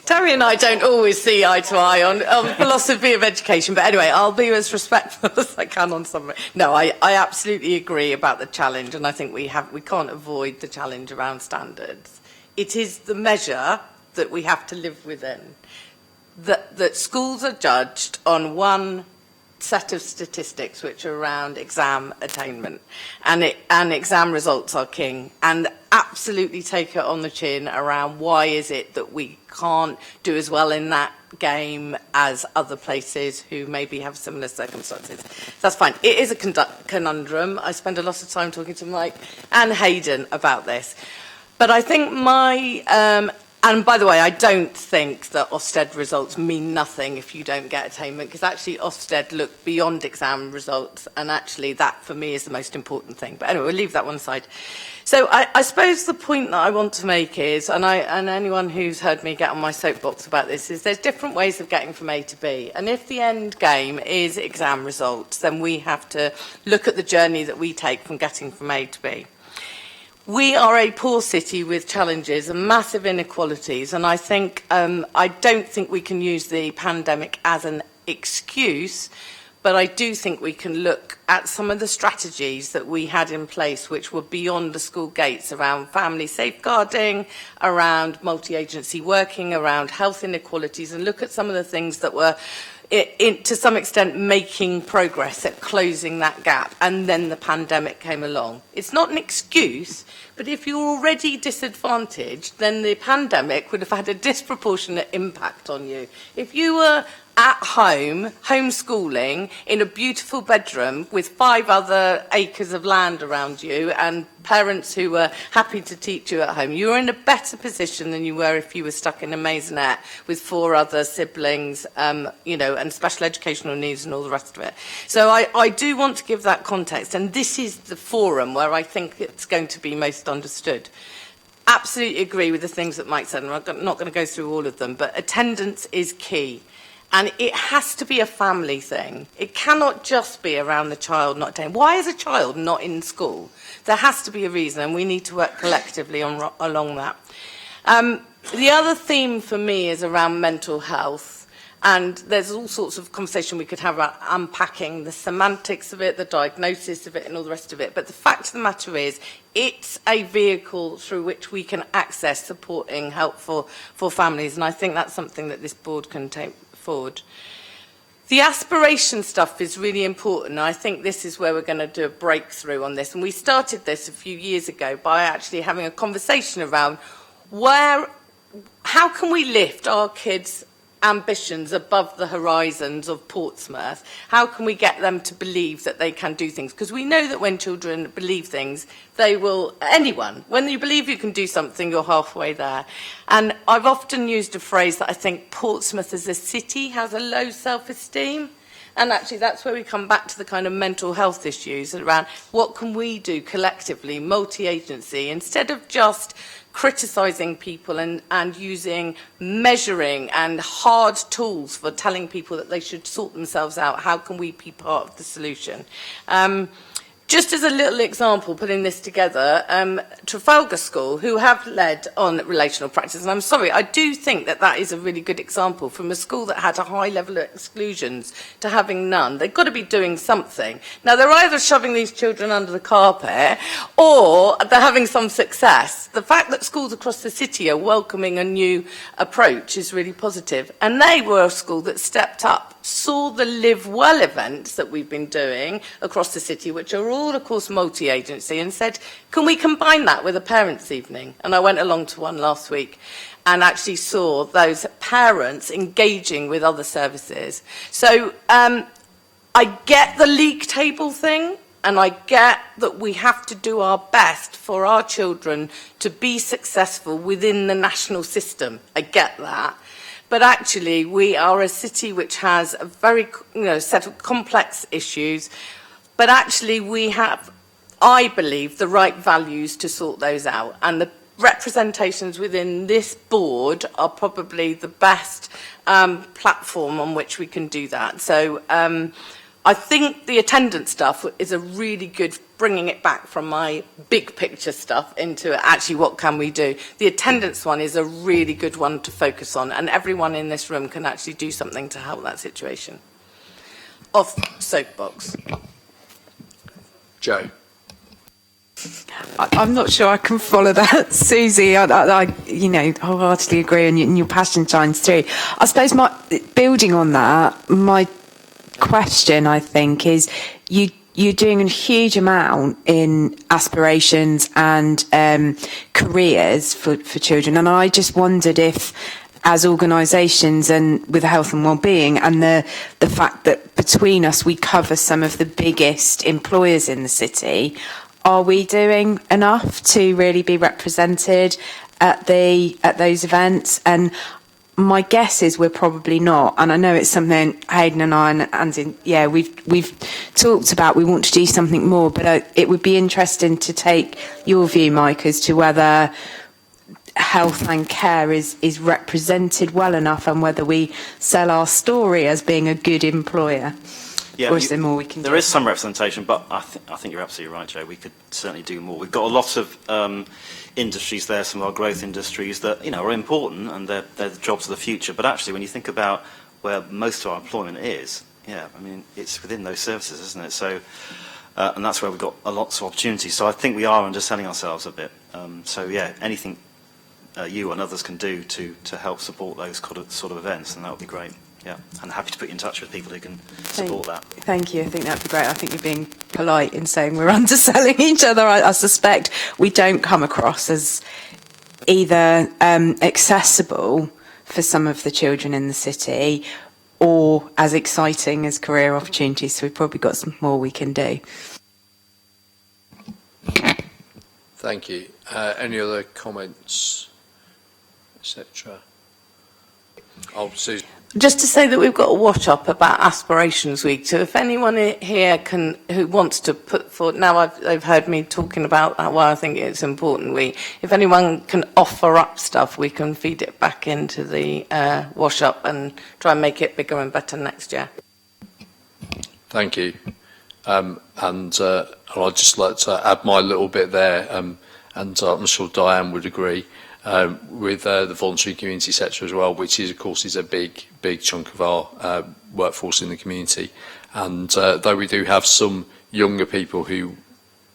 Terry and I don't always see eye to eye on philosophy of education, but anyway, I'll be as respectful as I can on some of it. No, I absolutely agree about the challenge, and I think we can't avoid the challenge around standards. It is the measure that we have to live within. That schools are judged on one set of statistics which are around exam attainment, and exam results are king, and absolutely take it on the chin around why is it that we can't do as well in that game as other places who maybe have similar circumstances. That's fine. It is a conundrum. I spend a lot of time talking to Mike and Hayden about this. But I think and by the way, I don't think that Ofsted results mean nothing if you don't get attainment, because actually Ofsted look beyond exam results, and actually that for me is the most important thing. But anyway, we'll leave that one side. So I suppose the point that I want to make is, and anyone who's heard me get on my soapbox about this, is there's different ways of getting from A to B. And if the end game is exam results, then we have to look at the journey that we take from getting from A to B. We are a poor city with challenges and massive inequalities, and I think I don't think we can use the pandemic as an excuse, but I do think we can look at some of the strategies that we had in place which were beyond the school gates, around family safeguarding, around multi-agency working, around health inequalities, and look at some of the things that were to some extent making progress at closing that gap, and then the pandemic came along. It's not an excuse, but if you're already disadvantaged, then the pandemic would have had a disproportionate impact on you. If you were at home, homeschooling, in a beautiful bedroom with 5 other acres of land around you and parents who were happy to teach you at home, you were in a better position than you were if you were stuck in a maisonette with 4 other siblings, and special educational needs and all the rest of it. So I do want to give that context, and this is the forum where I think it's going to be most understood. Absolutely agree with the things that Mike said, and I'm not going to go through all of them, but attendance is key. And it has to be a family thing. It cannot just be around the child not attending. Why is a child not in school? There has to be a reason, and we need to work collectively along that. The other theme for me is around mental health. And there's all sorts of conversation we could have about unpacking the semantics of it, the diagnosis of it, and all the rest of it. But the fact of the matter is, it's a vehicle through which we can access supporting help for families. And I think that's something that this board can take forward. The aspiration stuff is really important. I think this is where we're going to do a breakthrough on this. And we started this a few years ago by actually having a conversation around how can we lift our kids' ambitions above the horizons of Portsmouth? How can we get them to believe that they can do things? Because we know that when children believe things, they will, when you believe you can do something, you're halfway there. And I've often used a phrase that I think Portsmouth as a city has a low self-esteem. And actually that's where we come back to the kind of mental health issues around what can we do collectively, multi-agency, instead of just criticising people and using measuring and hard tools for telling people that they should sort themselves out. How can we be part of the solution? Just as a little example, putting this together, Trafalgar School, who have led on relational practice, and I'm sorry, I do think that that is a really good example, from a school that had a high level of exclusions to having none. They've got to be doing something. Now, they're either shoving these children under the carpet or they're having some success. The fact that schools across the city are welcoming a new approach is really positive. And they were a school that stepped up, saw the Live Well events that we've been doing across the city, which are all, of course, multi-agency, and said, can we combine that with a parents' evening? And I went along to one last week and actually saw those parents engaging with other services. So I get the league table thing, and I get that we have to do our best for our children to be successful within the national system. I get that. But actually, we are a city which has a very set of complex issues. But actually, we have, I believe, the right values to sort those out. And the representations within this board are probably the best platform on which we can do that. So I think the attendance stuff is a really good bringing it back from my big picture stuff into actually what can we do. The attendance one is a really good one to focus on, and everyone in this room can actually do something to help that situation. Off soapbox. Joe. I'm not sure I can follow that, Susie. I wholeheartedly agree, and your passion shines through. I suppose building on that, my question, I think, is you're doing a huge amount in aspirations and careers for children, and I just wondered if, as organisations and with health and wellbeing, and the fact that between us we cover some of the biggest employers in the city, are we doing enough to really be represented at those events? And my guess is we're probably not, and I know it's something Hayden and I and Andy, we've talked about. We want to do something more, but it would be interesting to take your view, Mike, as to whether health and care is represented well enough, and whether we sell our story as being a good employer. Yeah, or is there more we can do? There is some representation, but I think you're absolutely right, Joe. We could certainly do more. We've got a lot of industries there, some of our growth industries that are important, and they're the jobs of the future. But actually, when you think about where most of our employment is, it's within those services, isn't it? So, and that's where we've got lots of opportunities. So I think we are underselling ourselves a bit. Anything you and others can do to help support those sort of events, and that would be great. Yeah, and happy to put you in touch with people who can support that. Thank you. I think that'd be great. I think you're being polite in saying we're underselling each other. I suspect we don't come across as either accessible for some of the children in the city, or as exciting as career opportunities. So we've probably got some more we can do. Thank you. Any other comments, etc.? Susan. Just to say that we've got a watch up about Aspirations Week. So if anyone here who wants to put forward, now they've heard me talking about why I think it's important. If anyone can offer up stuff, we can feed it back into the wash up and try and make it bigger and better next year. Thank you. And I'd just like to add my little bit there, and I'm sure Diane would agree. With the voluntary community sector as well, which is, of course, is a big chunk of our workforce in the community. And though we do have some younger people who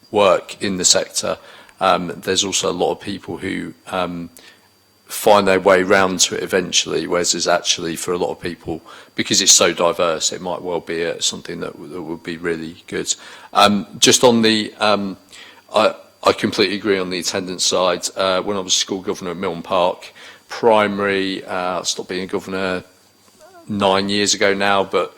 work in the sector, there's also a lot of people who find their way round to it eventually, whereas there's actually, for a lot of people, because it's so diverse, it might well be something that would be really good. Just on the... I completely agree on the attendance side. When I was school governor at Milton Park, primary, I stopped being a governor 9 years ago now, but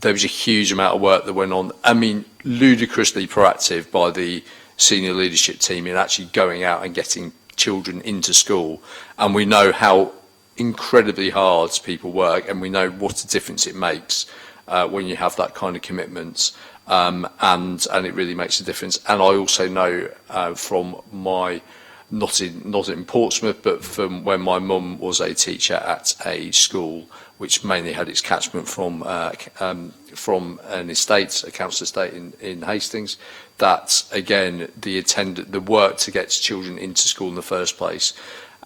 there was a huge amount of work that went on. I mean, ludicrously proactive by the senior leadership team in actually going out and getting children into school. And we know how incredibly hard people work, and we know what a difference it makes when you have that kind of commitment. And it really makes a difference. And I also know from my, not in Portsmouth, but from when my mum was a teacher at a school which mainly had its catchment from an estate, a council estate in Hastings, that again the work to get children into school in the first place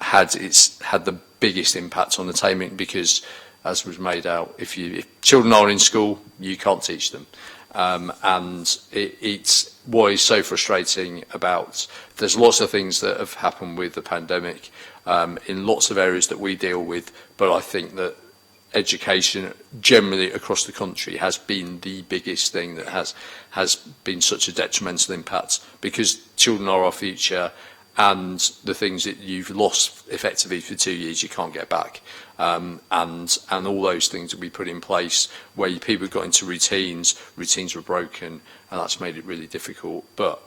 had the biggest impact on attainment, because, as was made out, if children are in school, you can't teach them. And it's what is so frustrating about, there's lots of things that have happened with the pandemic in lots of areas that we deal with, but I think that education generally across the country has been the biggest thing that has been such a detrimental impact, because children are our future, and the things that you've lost effectively for 2 years you can't get back, and all those things will be put in place where people got into routines were broken, and that's made it really difficult. But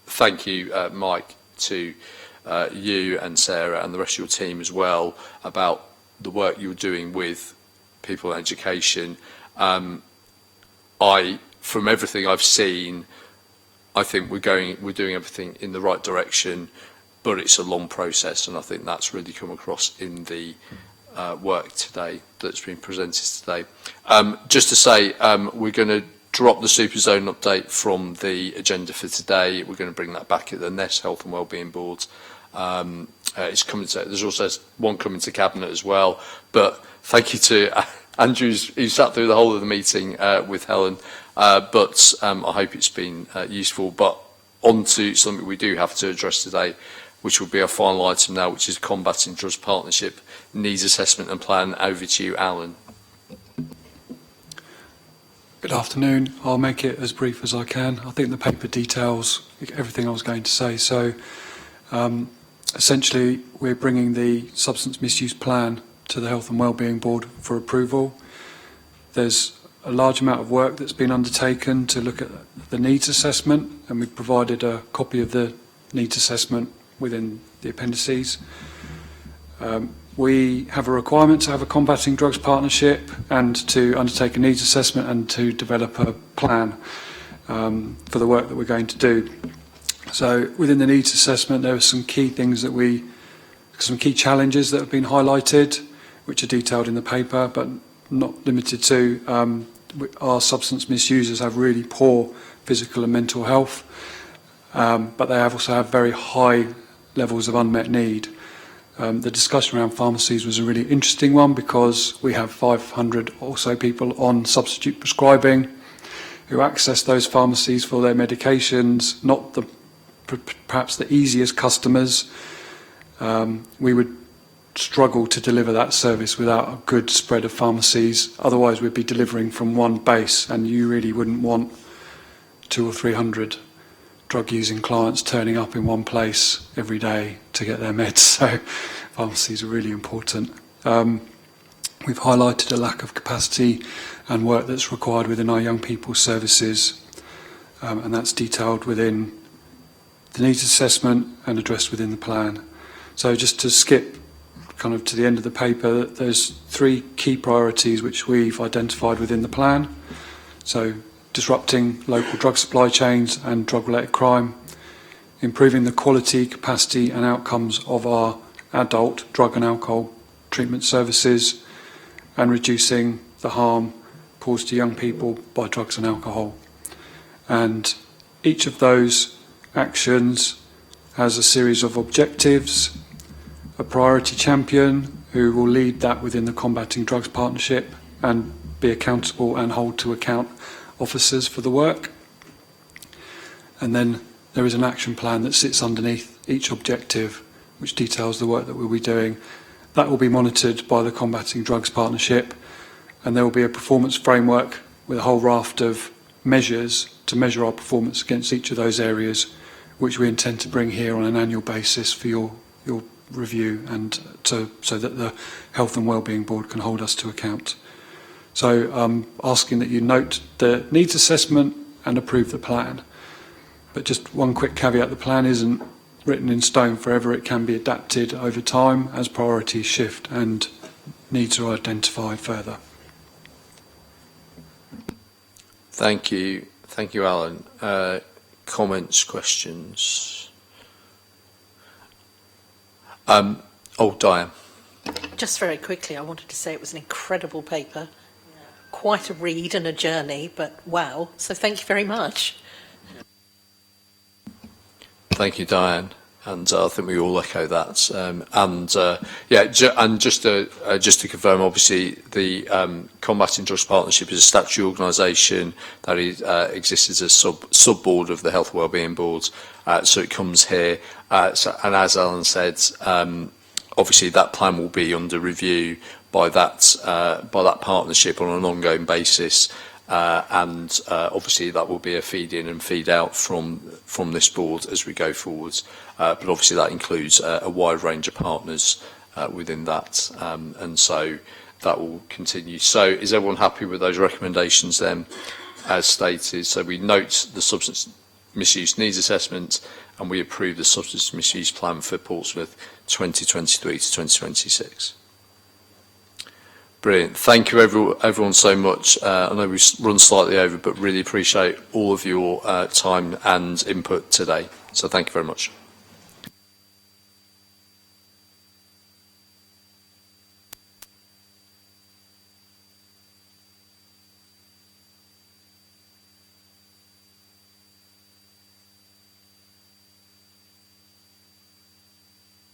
thank you, Mike, to you and Sarah and the rest of your team as well about the work you're doing with people in education. From everything I've seen, I think we're doing everything in the right direction, but it's a long process, and I think that's really come across in the work today that's been presented today. Just to say, we're going to drop the Superzone update from the agenda for today. We're going to bring that back at the NEST Health and Wellbeing Board. It's coming to, there's also one coming to Cabinet as well. But thank you to Andrew, who sat through the whole of the meeting with Helen. But I hope it's been useful. But on to something we do have to address today, which will be our final item now, which is Combating Drugs Partnership Needs Assessment and Plan. Over to you, Alan. Good afternoon. I'll make it as brief as I can. I think the paper details everything I was going to say. So essentially, we're bringing the substance misuse plan to the Health and Wellbeing Board for approval. There's a large amount of work that's been undertaken to look at the needs assessment, and we've provided a copy of the needs assessment within the appendices. We have a requirement to have a combating drugs partnership and to undertake a needs assessment and to develop a plan for the work that we're going to do. So within the needs assessment, there are some key things some key challenges that have been highlighted, which are detailed in the paper, but not limited to. Our substance misusers have really poor physical and mental health, but they also have very high levels of unmet need. The discussion around pharmacies was a really interesting one because we have 500 or so people on substitute prescribing who access those pharmacies for their medications, not perhaps the easiest customers. We would struggle to deliver that service without a good spread of pharmacies. Otherwise, we'd be delivering from one base, and you really wouldn't want 200 or 300 drug-using clients turning up in one place every day to get their meds. So pharmacies are really important. We've highlighted a lack of capacity and work that's required within our young people's services, and that's detailed within the needs assessment and addressed within the plan. So just to skip kind of to the end of the paper, there's 3 key priorities which we've identified within the plan. So disrupting local drug supply chains and drug-related crime, improving the quality, capacity and outcomes of our adult drug and alcohol treatment services, and reducing the harm caused to young people by drugs and alcohol. And each of those actions has a series of objectives, a priority champion who will lead that within the Combating Drugs Partnership and be accountable and hold to account officers for the work. And then there is an action plan that sits underneath each objective which details the work that we'll be doing. That will be monitored by the Combating Drugs Partnership, and there will be a performance framework with a whole raft of measures to measure our performance against each of those areas, which we intend to bring here on an annual basis for your review and so that the Health and Wellbeing Board can hold us to account. So I'm asking that you note the needs assessment and approve the plan. But just one quick caveat, the plan isn't written in stone forever. It can be adapted over time as priorities shift and needs are identified further. Thank you. Thank you, Alan. Comments, questions? Diane. Just very quickly, I wanted to say it was an incredible paper. Quite a read and a journey, but wow. So thank you very much. Thank you, Diane. And I think we all echo that. And just to confirm, obviously, the Combating Drugs Partnership is a statutory organisation that exists as a sub-board of the Health and Wellbeing Board. So it comes here. And as Alan said, obviously that plan will be under review by that partnership on an ongoing basis. And obviously that will be a feed in and feed out from this board as we go forwards. But obviously that includes a wide range of partners within that, and so that will continue. So is everyone happy with those recommendations then, as stated? So we note the substance misuse needs assessment, and we approve the substance misuse plan for Portsmouth 2023 to 2026. Brilliant. Thank you everyone so much. I know we've run slightly over, but really appreciate all of your time and input today. So thank you very much.